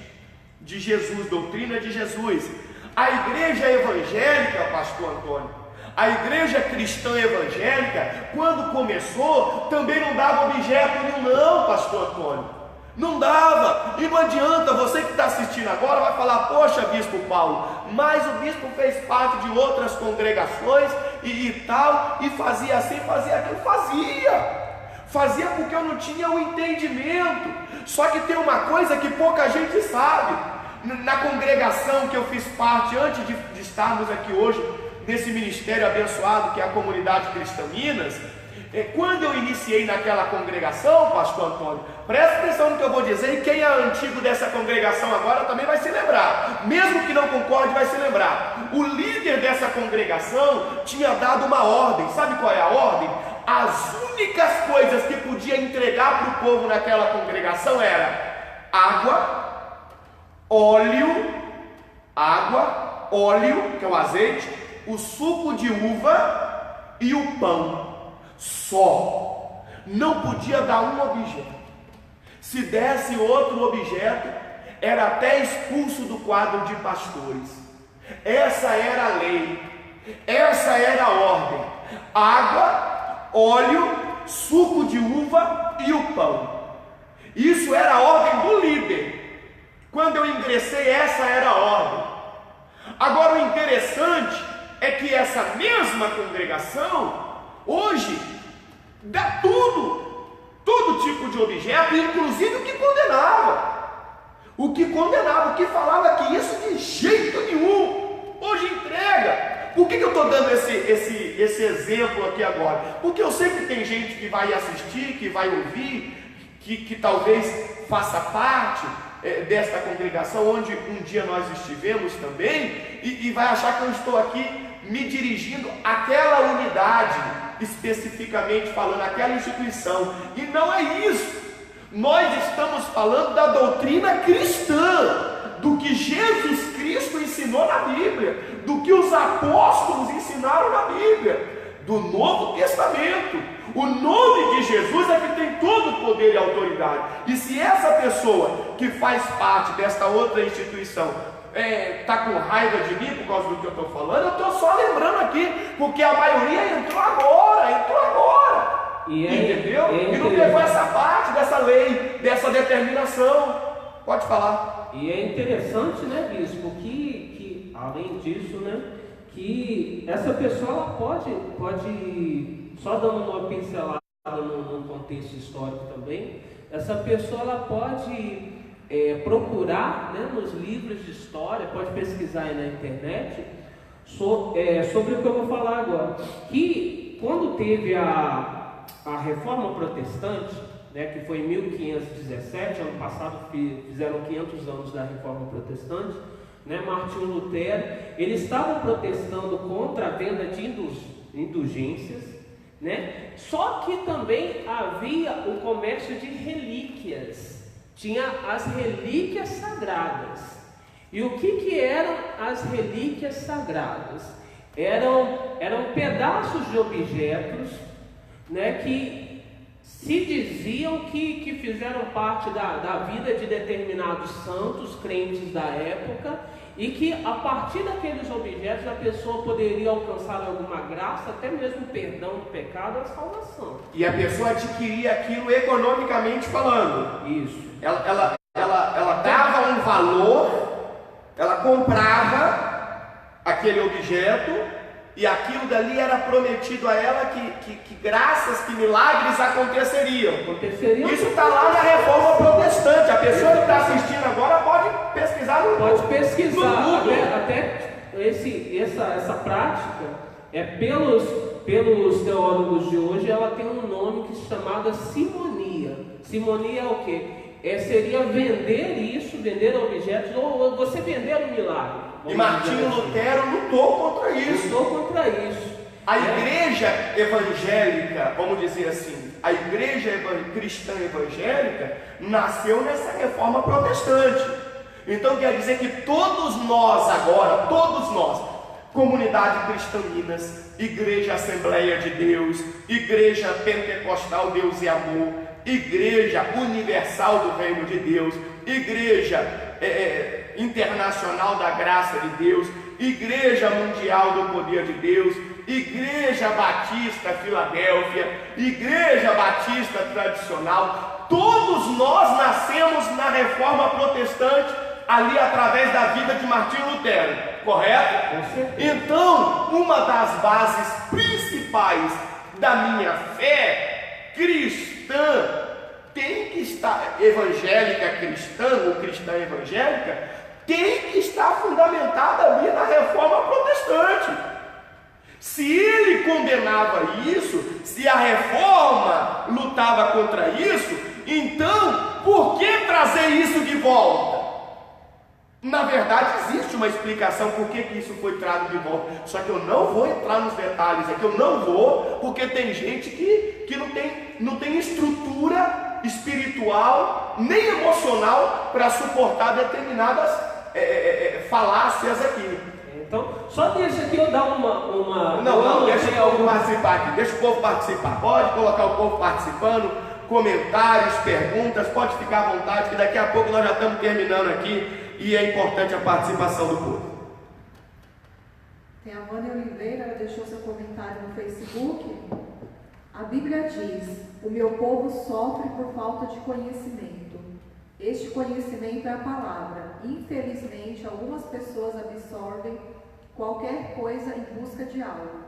de Jesus, doutrina de Jesus. A igreja evangélica, pastor Antônio, a igreja cristã evangélica, quando começou, também não dava objeto nenhum não, pastor Antônio, não dava. E não adianta, você que está assistindo agora vai falar, poxa, bispo Paulo, mas o bispo fez parte de outras congregações e tal, e fazia assim, fazia aquilo, fazia porque eu não tinha o entendimento. Só que tem uma coisa que pouca gente sabe. Na congregação que eu fiz parte antes de estarmos aqui hoje, nesse ministério abençoado que é a Comunidade Cristã Minas, quando eu iniciei naquela congregação, pastor Antônio, presta atenção no que eu vou dizer, e quem é antigo dessa congregação agora também vai se lembrar, mesmo que não concorde vai se lembrar. O líder dessa congregação tinha dado uma ordem. Sabe qual é a ordem? As únicas coisas que podia entregar para o povo naquela congregação era água, óleo, que é o azeite, o suco de uva e o pão. Só. Não podia dar um objeto. Se desse outro objeto, era até expulso do quadro de pastores. Essa era a lei, essa era a ordem: água, óleo, suco de uva e o pão. Isso era a ordem do líder. Quando eu ingressei, essa era a ordem. Agora o interessante é que essa mesma congregação hoje dá todo tipo de objeto, inclusive o que condenava, o que falava que isso de jeito nenhum, hoje entrega. Por que eu estou dando esse exemplo aqui agora? Porque eu sei que tem gente que vai assistir, que vai ouvir, que talvez faça parte desta congregação onde um dia nós estivemos também, e vai achar que eu estou aqui me dirigindo àquela unidade, especificamente falando, àquela instituição, e não é isso. Nós estamos falando da doutrina cristã, do que Jesus Cristo ensinou na Bíblia, do que os apóstolos ensinaram na Bíblia, do Novo Testamento. O nome de Jesus é que tem todo o poder e autoridade. E se essa pessoa que faz parte desta outra instituição está com raiva de mim por causa do que eu estou falando, eu estou só lembrando aqui, porque a maioria entrou agora, entendeu? E não pegou essa parte dessa lei, dessa determinação. Pode falar. E é interessante, né, bispo, que além disso, né, que essa pessoa ela pode, só dando uma pincelada num contexto histórico também, essa pessoa ela pode procurar, né, nos livros de história, pode pesquisar aí na internet sobre o que eu vou falar agora, que quando teve a Reforma Protestante, né, que foi em 1517, ano passado fizeram 500 anos da Reforma Protestante, né, Martinho Lutero, eles estavam protestando contra a venda de indulgências, né, só que também havia o comércio de relíquias. Tinha as relíquias sagradas. E o que eram as relíquias sagradas? Eram pedaços de objetos, né, que se diziam que fizeram parte da vida de determinados santos, crentes da época, e que a partir daqueles objetos a pessoa poderia alcançar alguma graça, até mesmo perdão do pecado, a salvação. E a pessoa adquiria aquilo economicamente falando. Isso. Ela dava um valor, ela comprava aquele objeto E aquilo dali era prometido a ela que graças, que milagres aconteceriam. Isso está lá na Reforma Protestante. A pessoa que está assistindo agora pode pesquisar no Pode pesquisar. no Google. Até essa prática, pelos teólogos de hoje, ela tem um nome que se chamada simonia. Simonia é o quê? Seria vender objetos, ou você vender um milagre. E Martinho Lutero lutou contra isso. A igreja evangélica, vamos dizer assim, a igreja cristã evangélica nasceu nessa reforma protestante. Então quer dizer que todos nós agora, comunidade Cristã Minas, Igreja Assembleia de Deus, Igreja Pentecostal Deus e Amor, Igreja Universal do Reino de Deus, Igreja Internacional da Graça de Deus, Igreja Mundial do Poder de Deus, Igreja Batista Filadélfia, Igreja Batista Tradicional, todos nós nascemos na Reforma Protestante, ali através da vida de Martinho Lutero, correto? Então, uma das bases principais da minha fé cristã tem que estar, evangélica cristã ou cristã evangélica, tem que estar fundamentada ali na Reforma Protestante. Se ele condenava isso, se a Reforma lutava contra isso, então por que trazer isso de volta? Na verdade, existe uma explicação por que isso foi trazido de volta. Só que eu não vou entrar nos detalhes aqui, eu não vou, porque tem gente que não tem estrutura espiritual nem emocional para suportar determinadas falácias aqui. Então, só deixa aqui eu dar uma... Não, deixa o povo participar aqui, deixa o povo participar. Pode colocar o povo participando, comentários, perguntas, pode ficar à vontade, que daqui a pouco nós já estamos terminando aqui. E é importante a participação do povo. Tem a Vânia Oliveira, ela deixou seu comentário no Facebook. A Bíblia diz: o meu povo sofre por falta de conhecimento. Este conhecimento é a palavra. Infelizmente, algumas pessoas absorvem qualquer coisa em busca de algo.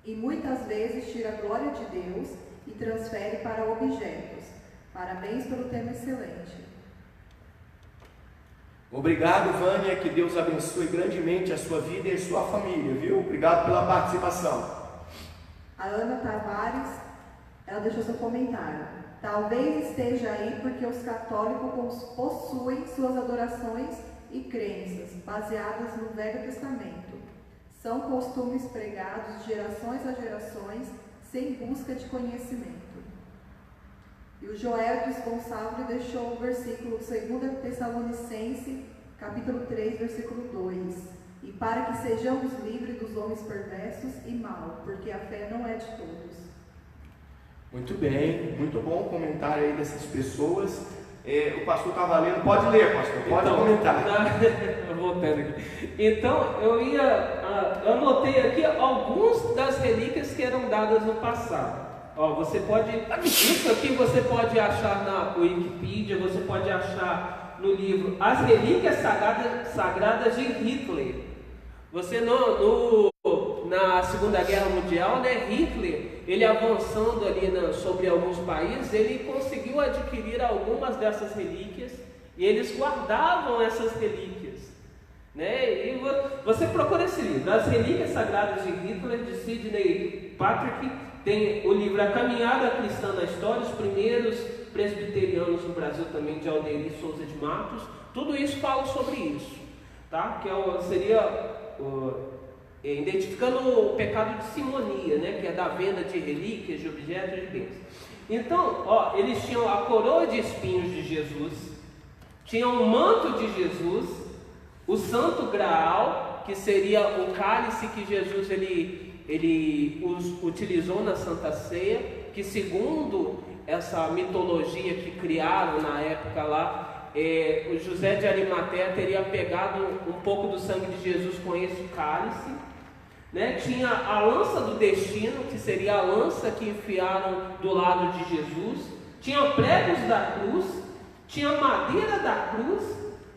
E muitas vezes tira a glória de Deus e transfere para objetos. Parabéns pelo tema excelente. Obrigado, Vânia, que Deus abençoe grandemente a sua vida e a sua família, viu? Obrigado pela participação. A Ana Tavares, ela deixou seu comentário. Talvez esteja aí porque os católicos possuem suas adorações e crenças baseadas no Velho Testamento. São costumes pregados de gerações a gerações sem busca de conhecimento. E o Joel Gonçalves deixou o versículo 2 Tessalonicenses, capítulo 3, versículo 2. E para que sejamos livres dos homens perversos e maus, porque a fé não é de todos. Muito bem, muito bom o comentário aí dessas pessoas. O pastor estava lendo, pode ler, pastor, pode comentar. Voltando aqui. Então, eu anotei aqui algumas das relíquias que eram dadas no passado. Isso aqui você pode achar na Wikipedia, você pode achar no livro As Relíquias Sagradas de Hitler. Você na Segunda Guerra Mundial, né, Hitler, ele avançando ali sobre alguns países, ele conseguiu adquirir algumas dessas relíquias e eles guardavam essas relíquias, né? E você procura esse livro, As Relíquias Sagradas de Hitler, de Sidney Patrick. Tem o livro A Caminhada Cristã na História, os primeiros presbiterianos no Brasil também, de Alderi Souza de Matos. Tudo isso fala sobre isso, tá? Que identificando o pecado de simonia, né? Que é da venda de relíquias, de objetos de bens. Então, eles tinham a coroa de espinhos de Jesus, tinham o manto de Jesus, o Santo Graal, que seria o cálice que Jesus ele utilizou na Santa Ceia, que segundo essa mitologia que criaram na época lá, o José de Arimateia teria pegado um pouco do sangue de Jesus com esse cálice, né? Tinha a lança do destino, que seria a lança que enfiaram do lado de Jesus, tinha pregos da cruz, tinha madeira da cruz,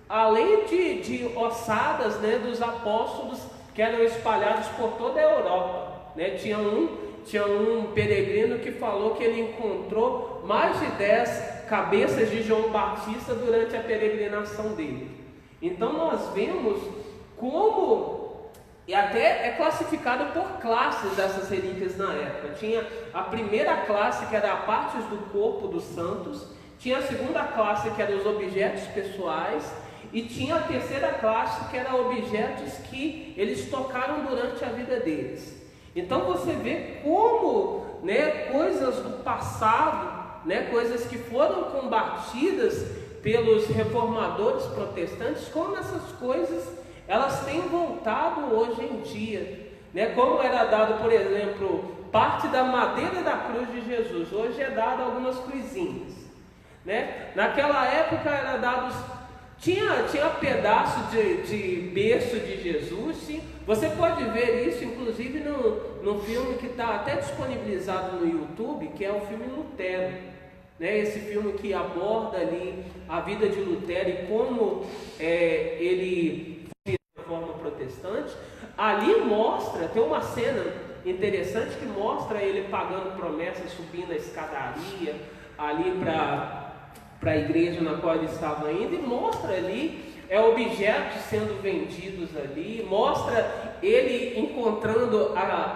além de ossadas, né, dos apóstolos que eram espalhados por toda a Europa, né? Tinha um peregrino que falou que ele encontrou mais de 10 cabeças de João Batista durante a peregrinação dele. Então nós vemos como, e até é classificado por classes dessas relíquias na época. Tinha a primeira classe, que era a partes do corpo dos santos, tinha a segunda classe, que eram os objetos pessoais, e tinha a terceira classe, que eram objetos que eles tocaram durante a vida deles. Então você vê como, né, coisas do passado, né, coisas que foram combatidas pelos reformadores protestantes, como essas coisas elas têm voltado hoje em dia, né? Como era dado, por exemplo, parte da madeira da cruz de Jesus, hoje é dado algumas cruzinhas, né? Naquela época era dados, tinha pedaço de berço de Jesus, sim. Você pode ver isso inclusive no filme que está até disponibilizado no YouTube, que é o filme Lutero, né? Esse filme que aborda ali a vida de Lutero e como ele forma protestante. Ali mostra, tem uma cena interessante que mostra ele pagando promessas, subindo a escadaria ali para a igreja na qual ele estava indo, e mostra ali objetos sendo vendidos ali, mostra ele encontrando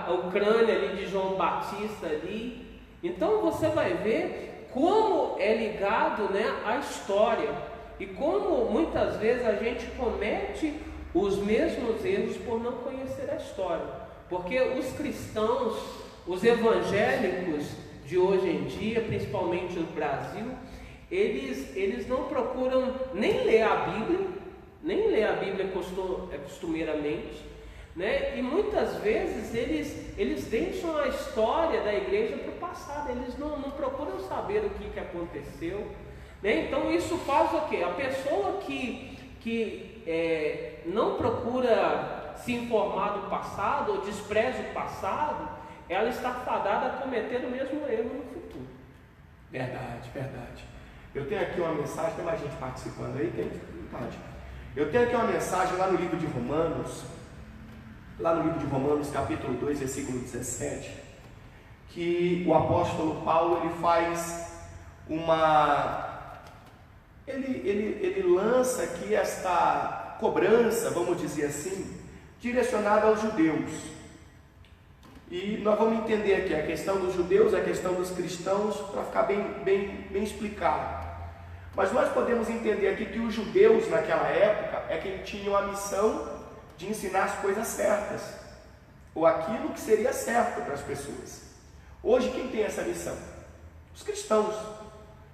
o crânio ali de João Batista ali. Então você vai ver como é ligado, né, à história, e como muitas vezes a gente comete os mesmos erros por não conhecer a história, porque os cristãos, os evangélicos de hoje em dia, principalmente no Brasil, eles não procuram nem ler a Bíblia costumeiramente, né? E muitas vezes eles deixam a história da igreja para o passado, eles não procuram saber o que aconteceu, né? Então isso faz o quê? A pessoa que não procura se informar do passado, ou despreza o passado, ela está fadada a cometer o mesmo erro no futuro. Verdade, verdade. Eu tenho aqui uma mensagem, tem mais gente participando aí, tem dificuldade. Eu tenho aqui uma mensagem lá no livro de Romanos, capítulo 2, versículo 17, que o apóstolo Paulo ele faz ele lança aqui esta cobrança, vamos dizer assim, direcionada aos judeus. E nós vamos entender aqui a questão dos judeus, a questão dos cristãos, para ficar bem explicado. Mas nós podemos entender aqui que os judeus naquela época é quem tinham a missão de ensinar as coisas certas, ou aquilo que seria certo para as pessoas. Hoje quem tem essa missão? Os cristãos,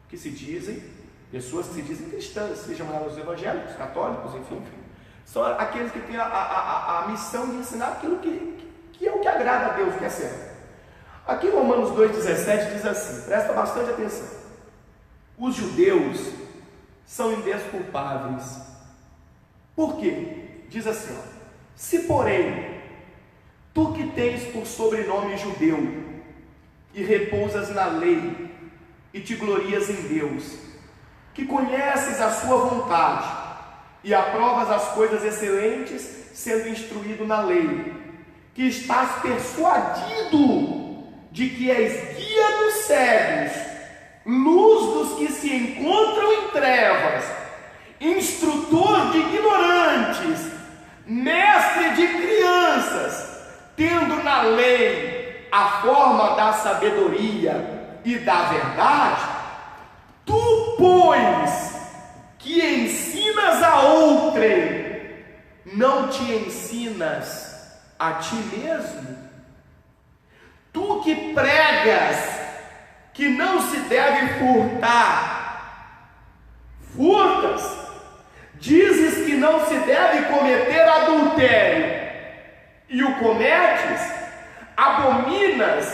que se dizem, pessoas que se dizem cristãs, sejam elas evangélicos, católicos, enfim, são aqueles que têm a missão de ensinar aquilo que é o que agrada a Deus, que é certo. Aqui em Romanos 2,17 diz assim, presta bastante atenção: os judeus são indesculpáveis. Por quê? Diz assim, ó, se porém tu que tens por sobrenome judeu e repousas na lei e te glorias em Deus, que conheces a sua vontade e aprovas as coisas excelentes, sendo instruído na lei, que estás persuadido de que és guia dos cegos, luz dos que se encontram em trevas, instrutor de ignorantes, mestre de crianças, tendo na lei a forma da sabedoria e da verdade, tu, pois, que ensinas a outrem, não te ensinas a ti mesmo? Tu que pregas que não se deve furtar, furtas. Dizes que não se deve cometer adultério, e o cometes. Abominas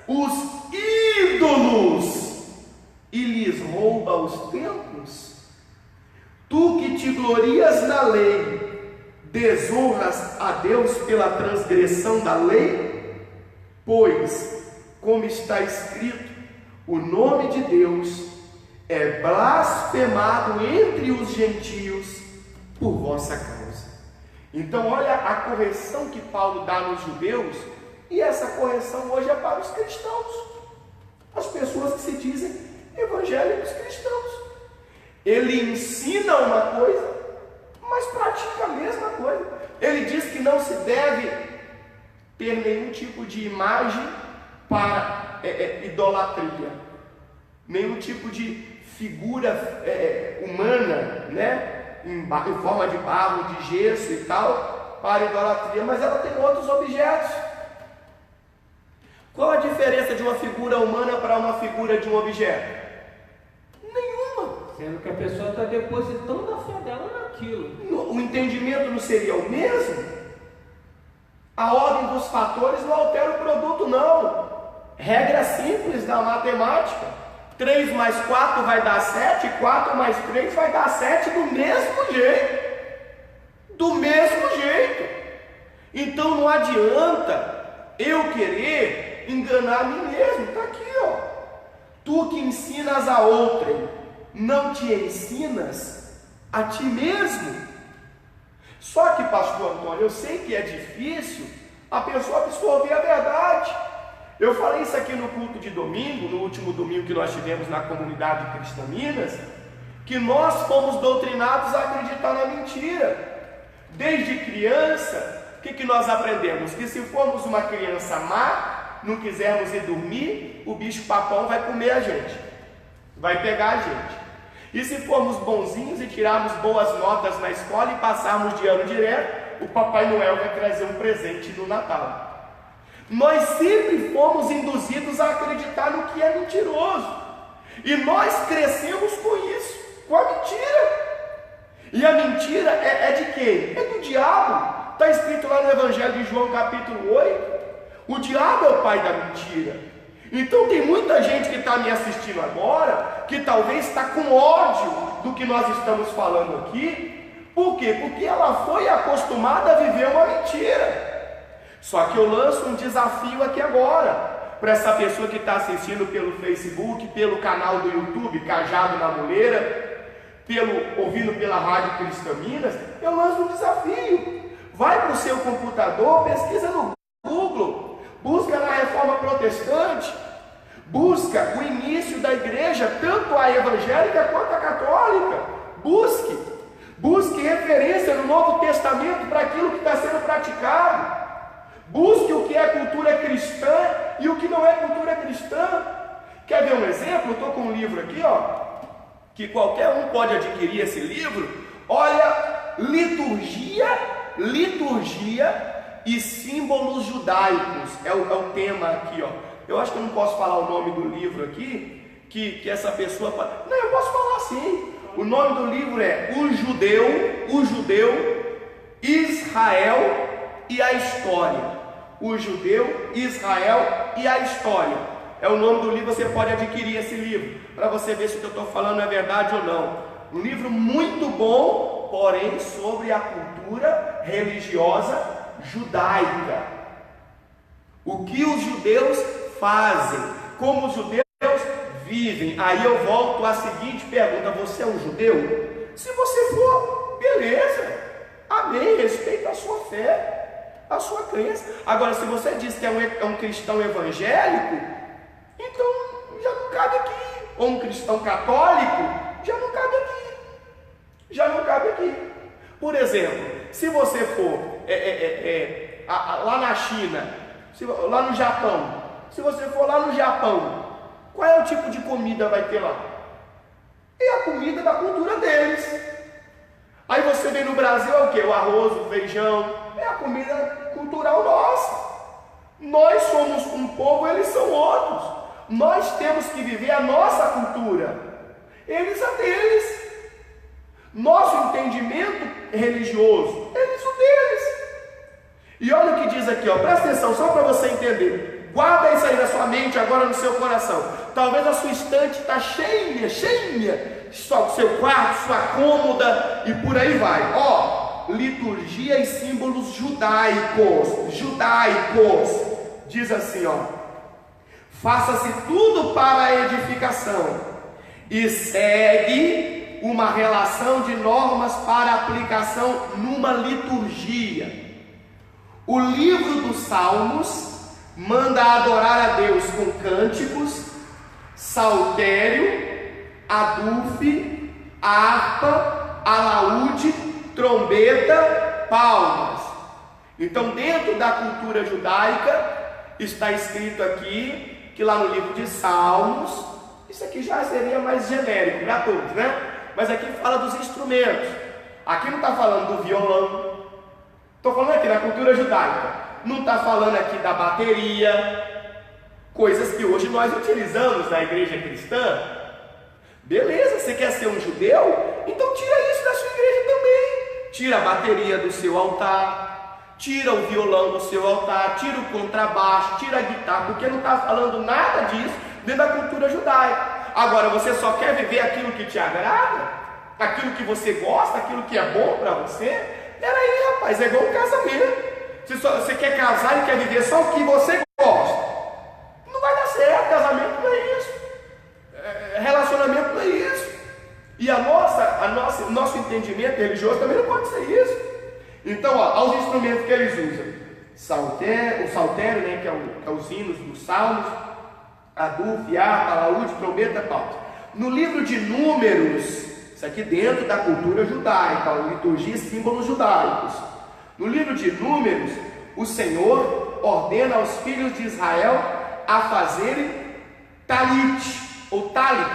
os ídolos e lhes rouba os templos. Tu que te glorias na lei, desonras a Deus pela transgressão da lei? Pois, como está escrito, o nome de Deus é blasfemado entre os gentios por vossa causa. Então olha a correção que Paulo dá nos judeus, e essa correção hoje é para os cristãos, as pessoas que se dizem evangélicos cristãos. Ele ensina uma coisa, mas pratica a mesma coisa. Ele diz que não se deve ter nenhum tipo de imagem para idolatria, nenhum tipo de figura humana, né, em forma de barro, de gesso e tal, para idolatria, mas ela tem outros objetos. Qual a diferença de uma figura humana para uma figura de um objeto? Nenhuma. Sendo que a pessoa está depositando a fé dela naquilo. O entendimento não seria o mesmo? A ordem dos fatores não altera o produto, não. Regra simples da matemática: 3 mais 4 vai dar 7, 4 mais 3 vai dar 7 do mesmo jeito. Do mesmo jeito. Então não adianta eu querer enganar a mim mesmo. Está aqui, ó. Tu que ensinas a outrem, não te ensinas a ti mesmo. Só que, pastor Antônio, eu sei que é difícil a pessoa absorver a verdade. Eu falei isso aqui no culto de domingo, no último domingo que nós tivemos na comunidade Cristã Minas, que nós fomos doutrinados a acreditar na mentira. Desde criança, o que nós aprendemos? Que se formos uma criança má, não quisermos ir dormir, o bicho-papão vai comer a gente, vai pegar a gente. E se formos bonzinhos e tirarmos boas notas na escola e passarmos de ano direto, o Papai Noel vai trazer um presente no Natal. Nós sempre fomos induzidos a acreditar no que é mentiroso. E nós crescemos com isso, com a mentira. E a mentira é de quem? É do diabo. Está escrito lá no Evangelho de João capítulo 8. O diabo é o pai da mentira. Então tem muita gente que está me assistindo agora, que talvez está com ódio do que nós estamos falando aqui. Por quê? Porque ela foi acostumada a viver uma mentira. Só que eu lanço um desafio aqui agora, para essa pessoa que está assistindo pelo Facebook, pelo canal do YouTube, Cajado na Muleira, ouvindo pela Rádio Cristã Minas, eu lanço um desafio. Vai para o seu computador, pesquisa no Google, busca na Reforma Protestante, busca o início da igreja, tanto a evangélica quanto a católica. Busque referência no Novo Testamento para aquilo que está sendo praticado. Busque o que é cultura cristã e o que não é cultura cristã. Quer ver um exemplo? Eu estou com um livro aqui, ó, que qualquer um pode adquirir esse livro. Olha, liturgia e símbolos judaicos, é o tema aqui, ó. Eu acho que eu não posso falar o nome do livro aqui, que essa pessoa fala. Não, eu posso falar sim. O nome do livro é O Judeu, Israel e a História. O Judeu, Israel e a História. É o nome do livro, você pode adquirir esse livro, para você ver se o que eu estou falando é verdade ou não. Um livro muito bom, porém sobre a cultura religiosa judaica. O que os judeus fazem, como os judeus vivem. Aí eu volto à seguinte pergunta: você é um judeu? Se você for, beleza, amém, respeito a sua fé, a sua crença. Agora, se você diz que é um cristão evangélico, então já não cabe aqui. Ou um cristão católico, já não cabe aqui. Por exemplo, se você for lá na China, lá no Japão, se você for lá no Japão, qual é o tipo de comida vai ter lá? É a comida da cultura deles. Aí você vem no Brasil, é o que? O arroz, o feijão, é a comida cultural nossa. Nós somos um povo, eles são outros. Nós temos que viver a nossa cultura, eles a deles. Nosso entendimento religioso, eles o deles. E olha o que diz aqui, ó, presta atenção, só para você entender. Guarda isso aí na sua mente, agora no seu coração. Talvez a sua estante está cheia, só seu quarto, sua cômoda e por aí vai. Ó, liturgia e símbolos judaicos. Diz assim, ó: faça-se tudo para a edificação e segue uma relação de normas para aplicação numa liturgia. O livro dos Salmos manda adorar a Deus com cânticos, saltério, adufe, harpa, alaúde, trombeta, palmas. Então, dentro da cultura judaica, está escrito aqui que lá no livro de Salmos, isso aqui já seria mais genérico para todos, né? Mas aqui fala dos instrumentos. Aqui não está falando do violão. Estou falando aqui da cultura judaica. Não está falando aqui da bateria, coisas que hoje nós utilizamos na igreja cristã. Beleza, você quer ser um judeu? Então tira isso da sua igreja também. Tira a bateria do seu altar, tira o violão do seu altar, tira o contrabaixo, tira a guitarra, porque não está falando nada disso dentro da cultura judaica. Agora, você só quer viver aquilo que te agrada, aquilo que você gosta, aquilo que é bom para você? Peraí, rapaz, é igual um casamento. Você quer casar e quer viver só o que você gosta, não vai dar certo. Casamento não é isso, relacionamento não é isso. E o nosso entendimento religioso também não pode ser isso. Então, ó, os instrumentos que eles usam: o saltério, né, que é os hinos dos salmos, adufe, harpa, alaúde, trombeta, palmas. No livro de Números, isso aqui dentro da cultura judaica, a liturgia e símbolos judaicos. No livro de Números, o Senhor ordena aos filhos de Israel a fazerem talit, ou talit,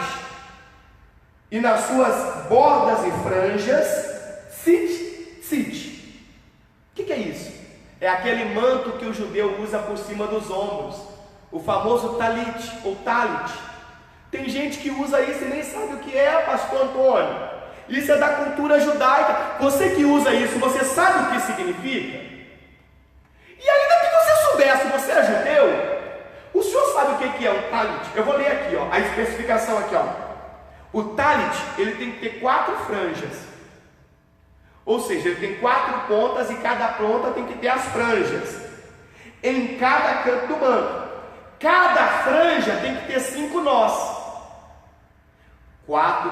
e nas suas bordas e franjas, sit. O que é isso? É aquele manto que o judeu usa por cima dos ombros, o famoso talit, ou talit. Tem gente que usa isso e nem sabe o que é, pastor Antônio. Isso é da cultura judaica. Você que usa isso, você sabe o que significa? E ainda que você soubesse, você é judeu, o senhor sabe o que é um talit? Eu vou ler aqui, ó, a especificação aqui, ó. O talit, ele tem que ter 4 franjas. Ou seja, ele tem 4 pontas e cada ponta tem que ter as franjas em cada canto do manto. Cada franja tem que ter 5 nós. 4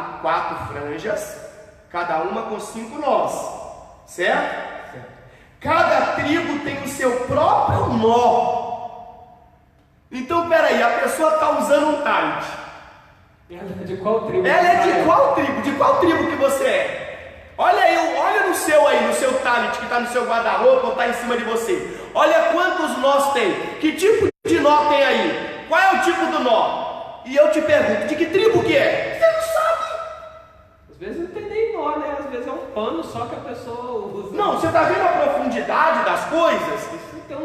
franjas, cada uma com 5 nós, certo? Cada tribo tem o seu próprio nó. Então, peraí, a pessoa está usando um talit. Ela é de qual tribo? Ela é de qual tribo? De qual tribo que você é? Olha no seu aí, no seu talit que está no seu guarda-roupa ou está em cima de você. Olha quantos nós tem. Que tipo de nó tem aí? Qual é o tipo do nó? E eu te pergunto, de que tribo que é? Você não sabe. Às vezes não tem nem nó, né? Às vezes é um pano só que a pessoa usa. Não, você está vendo a profundidade das coisas? Isso tem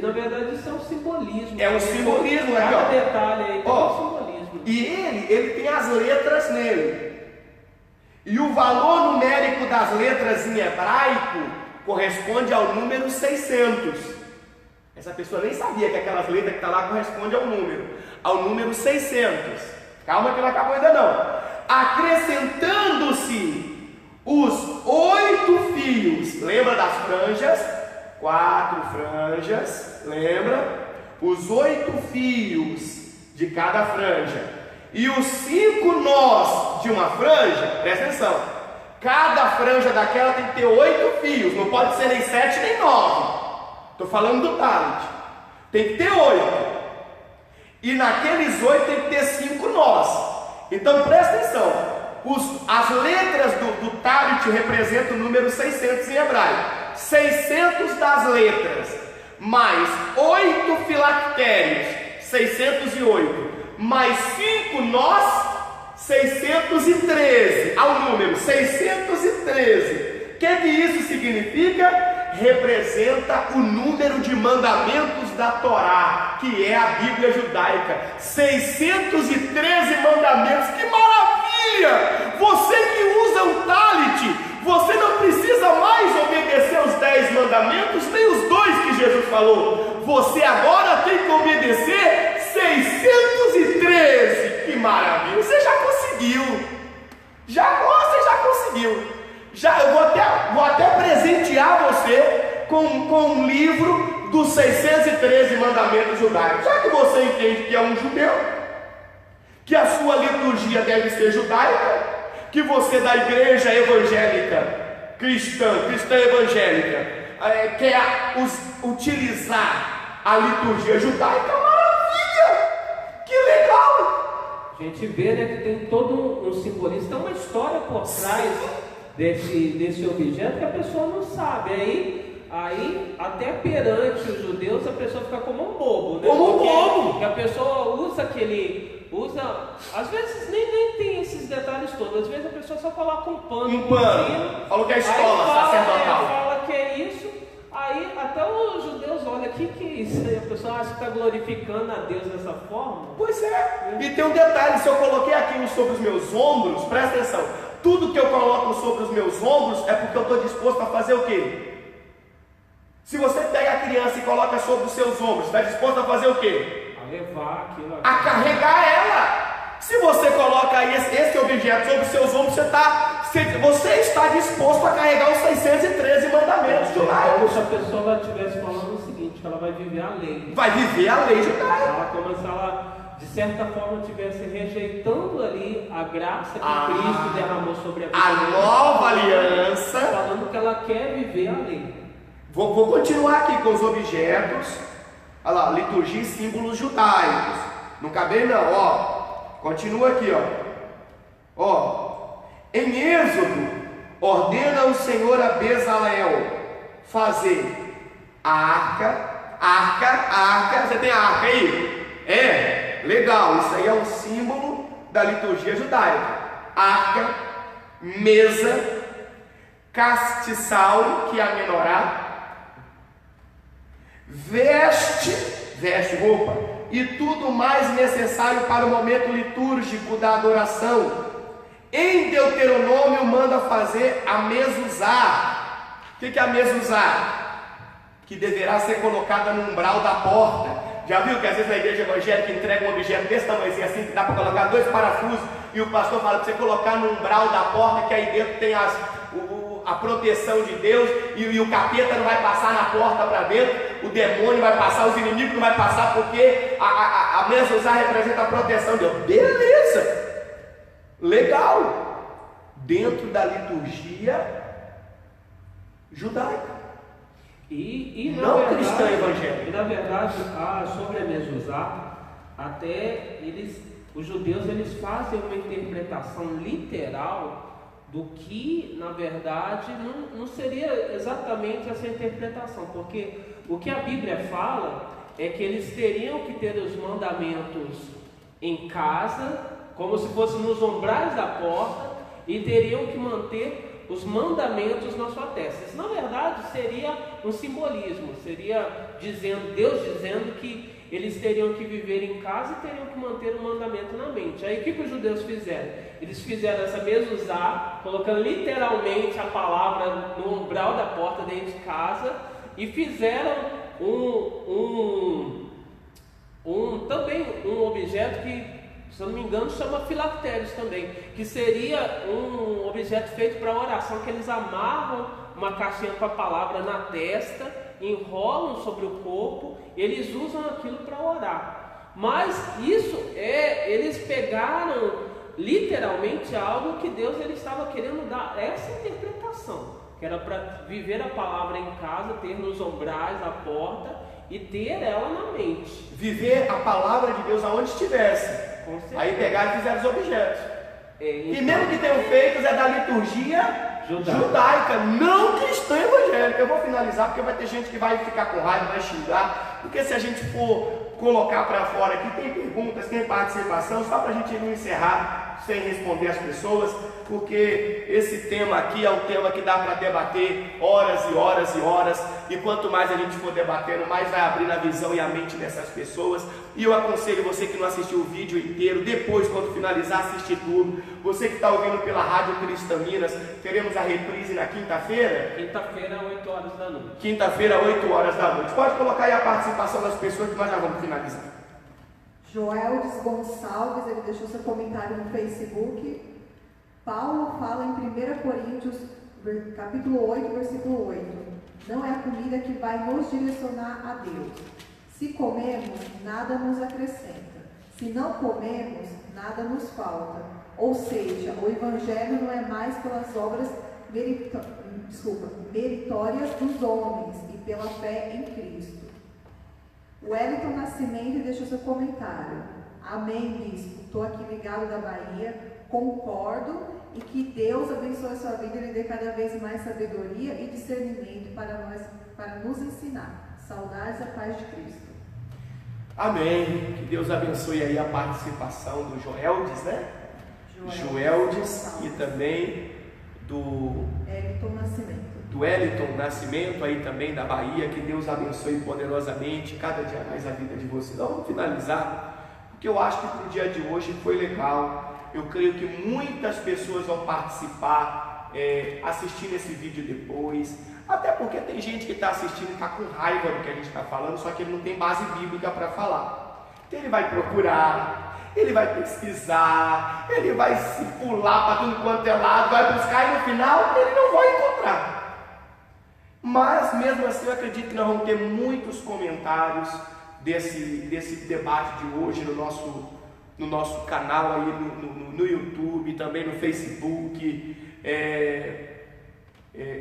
na verdade isso é um simbolismo. É um simbolismo, cada aqui, ó. detalhe aí tem um simbolismo. E ele tem as letras nele. E o valor numérico das letras em hebraico corresponde ao número 600. Essa pessoa nem sabia que aquelas letras que está lá correspondem ao número 600. Calma que não acabou ainda não. Acrescentando-se os 8 fios. Lembra das franjas? 4 franjas. Lembra? Os 8 fios de cada franja. E os 5 nós de uma franja, presta atenção, cada franja daquela tem que ter 8 fios, não pode ser nem 7 nem 9, estou falando do talit, tem que ter 8, e naqueles 8 tem que ter 5 nós. Então presta atenção, as letras do talit representam o número 600 em hebraico, 600 das letras, mais 8 filactérios, 608, mais 5 nós, 613, ao número 613. O que isso significa? Representa o número de mandamentos da Torá, que é a Bíblia judaica. 613 mandamentos, que maravilha! Você que usa um talit, você não precisa mais obedecer os 10 mandamentos, nem os 2 que Jesus falou. Você agora tem que obedecer 613, que maravilha, você já conseguiu, você já conseguiu, eu vou até presentear você com um livro dos 613 mandamentos judaicos, já que você entende que é um judeu, que a sua liturgia deve ser judaica, que você da igreja evangélica, cristã evangélica, quer utilizar a liturgia judaica, maravilha! Que legal! A gente vê, né, que tem todo um simbolismo, tem uma história por trás desse objeto que a pessoa não sabe. Aí até perante os judeus a pessoa fica como um bobo, né? Como um bobo! Que a pessoa usa às vezes nem tem esses detalhes todos, às vezes a pessoa só coloca um pano. Falou que é escola sacerdotal. Fala que é isso, aí até os judeus olham aqui que é isso, aí a pessoa acha que está glorificando a Deus dessa forma. Pois é, e tem um detalhe, se eu coloquei aquilo sobre os meus ombros, presta atenção, tudo que eu coloco sobre os meus ombros é porque eu estou disposto a fazer o quê? Se você pega a criança e coloca sobre os seus ombros, está disposto a fazer o quê? A levar aquilo. A carregar ela. Se você coloca aí esse objeto sobre os seus ombros, você está disposto a carregar os 613 mandamentos judaicos. Se a pessoa estivesse falando o seguinte, que ela vai viver a lei. Vai viver a lei judaica. Ela como se ela, de certa forma, estivesse rejeitando ali a graça que Cristo derramou sobre a vida dela. A nova aliança. Falando que ela quer viver a lei. Vou continuar aqui com os objetos. Olha lá, liturgia e símbolos judaicos. Não acabei não, ó. Continua aqui, ó. Em Êxodo, ordena o Senhor a Bezaleel fazer a arca. Você tem a arca aí? Legal, isso aí é um símbolo da liturgia judaica. Arca, mesa, castiçal, que é a menorá, veste roupa e tudo mais necessário para o momento litúrgico da adoração. Em Deuteronômio manda fazer a mezuzá. O que é a mezuzá? Que deverá ser colocada no umbral da porta. Já viu que às vezes na igreja evangélica entrega um objeto desse tamanhozinho assim, que dá para colocar 2 parafusos, e o pastor fala para você colocar no umbral da porta, que aí dentro tem a proteção de Deus, e o capeta não vai passar na porta para dentro, o demônio vai passar, os inimigos não vai passar, porque a mezuzá representa a proteção de Deus. Beleza! Legal! Dentro da liturgia judaica. E não verdade, cristã evangélica. E na verdade, sobre a mezuzá, até os judeus fazem uma interpretação literal do que, na verdade, não seria exatamente essa interpretação, porque o que a Bíblia fala é que eles teriam que ter os mandamentos em casa, como se fosse nos umbrais da porta, e teriam que manter os mandamentos na sua testa. Isso, na verdade, seria um simbolismo, seria Deus dizendo que eles teriam que viver em casa e teriam que manter o mandamento na mente. Aí o que os judeus fizeram? Eles fizeram essa mezuzá, colocando literalmente a palavra no umbral da porta dentro de casa, e fizeram também um objeto que, se eu não me engano, chama filactérios também, que seria um objeto feito para oração, que eles amarram uma caixinha com a palavra na testa, enrolam sobre o corpo, eles usam aquilo para orar. Mas isso eles pegaram literalmente algo que Deus estava querendo dar essa interpretação, que era para viver a palavra em casa, ter nos umbrais a porta e ter ela na mente. Viver a palavra de Deus aonde estivesse. Aí pegaram e fizeram os objetos. E mesmo que tenham feitos é da liturgia judaica, não cristã evangélica. Eu vou finalizar porque vai ter gente que vai ficar com raiva, vai xingar. Porque se a gente for colocar para fora aqui, tem perguntas, tem participação, só para a gente não encerrar sem responder as pessoas, porque esse tema aqui é um tema que dá para debater horas e horas e horas, e quanto mais a gente for debatendo, mais vai abrir a visão e a mente dessas pessoas. E eu aconselho você que não assistiu o vídeo inteiro, depois, quando finalizar, assistir tudo. Você que está ouvindo pela Rádio Cristã Minas, teremos a reprise na quinta-feira? Quinta-feira, 8 horas da noite. Quinta-feira, 8 horas da noite. Pode colocar aí a participação das pessoas que nós já vamos finalizar. Joeldes Gonçalves, ele deixou seu comentário no Facebook. Paulo fala em 1 Coríntios, capítulo 8, versículo 8. Não é a comida que vai nos direcionar a Deus. Se comemos, nada nos acrescenta. Se não comemos, nada nos falta. Ou seja, o Evangelho não é mais pelas obras meritórias dos homens e pela fé em Cristo. O Wellington Nascimento deixa seu comentário. Amém, bispo. Estou aqui ligado da Bahia, concordo, e que Deus abençoe a sua vida e lhe dê cada vez mais sabedoria e discernimento para nos ensinar. Saudades e a paz de Cristo. Amém. Que Deus abençoe aí a participação do Joeldes, né? Joeldes e também do Wellington Nascimento aí também da Bahia. Que Deus abençoe poderosamente cada dia mais a vida de vocês. Então, vamos finalizar, porque eu acho que para o dia de hoje foi legal. Eu creio que muitas pessoas vão participar, assistindo esse vídeo depois, até porque tem gente que está assistindo e está com raiva do que a gente está falando, só que ele não tem base bíblica para falar. Então ele vai procurar, ele vai pesquisar, ele vai se pular para tudo quanto é lado, vai buscar e no final ele não vai encontrar. Mas mesmo assim eu acredito que nós vamos ter muitos comentários desse debate de hoje no nosso canal aí no YouTube, também no Facebook,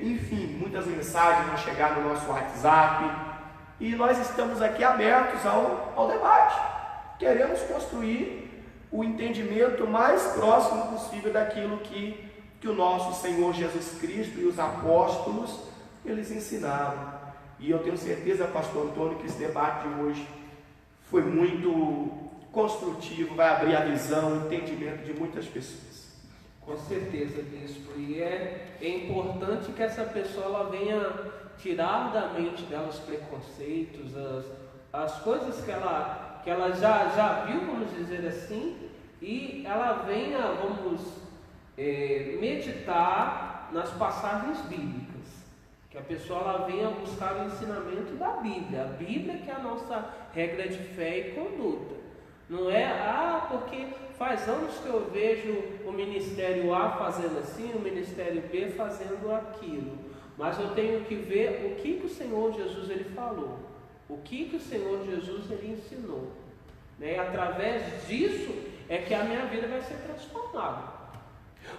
enfim, muitas mensagens vão chegar no nosso WhatsApp, e nós estamos aqui abertos ao debate. Queremos construir o entendimento mais próximo possível daquilo que o nosso Senhor Jesus Cristo e os apóstolos eles ensinaram. E eu tenho certeza, pastor Antônio, que esse debate de hoje foi muito construtivo, vai abrir a visão, o entendimento de muitas pessoas. Com certeza, bispo. E é importante que essa pessoa ela venha tirar da mente dela os preconceitos, as coisas que ela já viu, vamos dizer assim, e ela venha, meditar nas passagens bíblicas. Que a pessoa ela venha buscar o ensinamento da Bíblia. A Bíblia que é a nossa regra de fé e conduta. Não é, porque faz anos que eu vejo o ministério A fazendo assim, o ministério B fazendo aquilo. Mas eu tenho que ver o que o Senhor Jesus ele falou, o que o Senhor Jesus ele ensinou. Né? E através disso é que a minha vida vai ser transformada.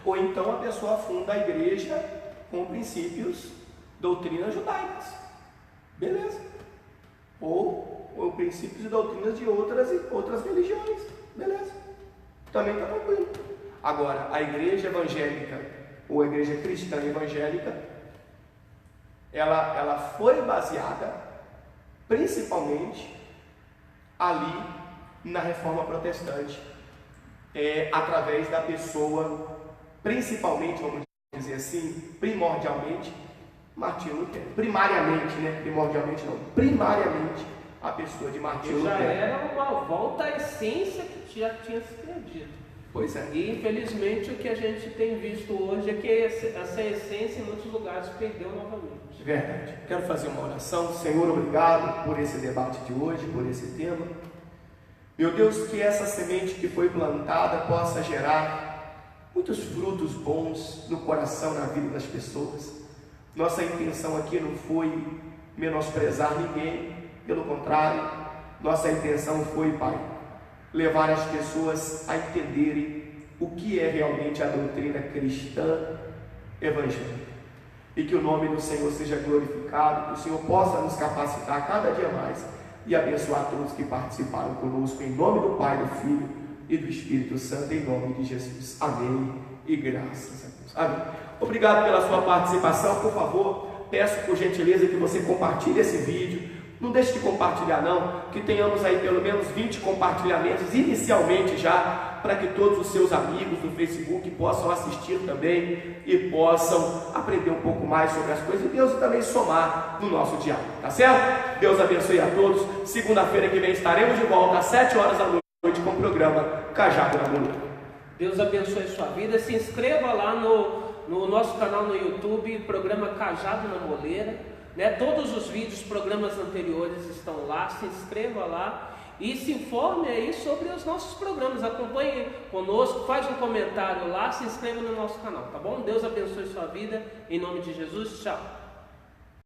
Ou então a pessoa funda a igreja com princípios, doutrinas judaicas. Beleza. Ou princípios e doutrinas de outras religiões. Beleza. Também está tranquilo. Agora, a igreja evangélica, ou a igreja cristã evangélica, ela foi baseada principalmente ali na reforma protestante, através da pessoa, principalmente, vamos dizer assim, primordialmente, Martinho Lutero. Primariamente, né? Primordialmente não. Primariamente, a pessoa de Martinho Lutero. Já era uma volta à essência que já tinha se perdido. Pois é. E infelizmente o que a gente tem visto hoje é que essa essência em muitos lugares perdeu novamente. Verdade. Quero fazer uma oração. Senhor, obrigado por esse debate de hoje, por esse tema. Meu Deus, que essa semente que foi plantada possa gerar muitos frutos bons no coração, na vida das pessoas. Nossa intenção aqui não foi menosprezar ninguém, pelo contrário, nossa intenção foi, Pai, levar as pessoas a entenderem o que é realmente a doutrina cristã evangélica. E que o nome do Senhor seja glorificado, que o Senhor possa nos capacitar cada dia mais e abençoar todos que participaram conosco, em nome do Pai, do Filho e do Espírito Santo, em nome de Jesus. Amém e graças a Deus. Amém. Obrigado pela sua participação. Por favor, peço por gentileza que você compartilhe esse vídeo. Não deixe de compartilhar não, que tenhamos aí pelo menos 20 compartilhamentos inicialmente já, para que todos os seus amigos do Facebook possam assistir também e possam aprender um pouco mais sobre as coisas de Deus e também somar no nosso diálogo, tá certo? Deus abençoe a todos. Segunda-feira que vem estaremos de volta às 7 horas da noite com o programa Cajado na Moleira. Deus abençoe a sua vida. Se inscreva lá no nosso canal no YouTube, programa Cajado na Moleira. Né? Todos os vídeos, programas anteriores estão lá. Se inscreva lá e se informe aí sobre os nossos programas. Acompanhe conosco, faz um comentário lá, se inscreva no nosso canal, tá bom? Deus abençoe sua vida, em nome de Jesus, tchau.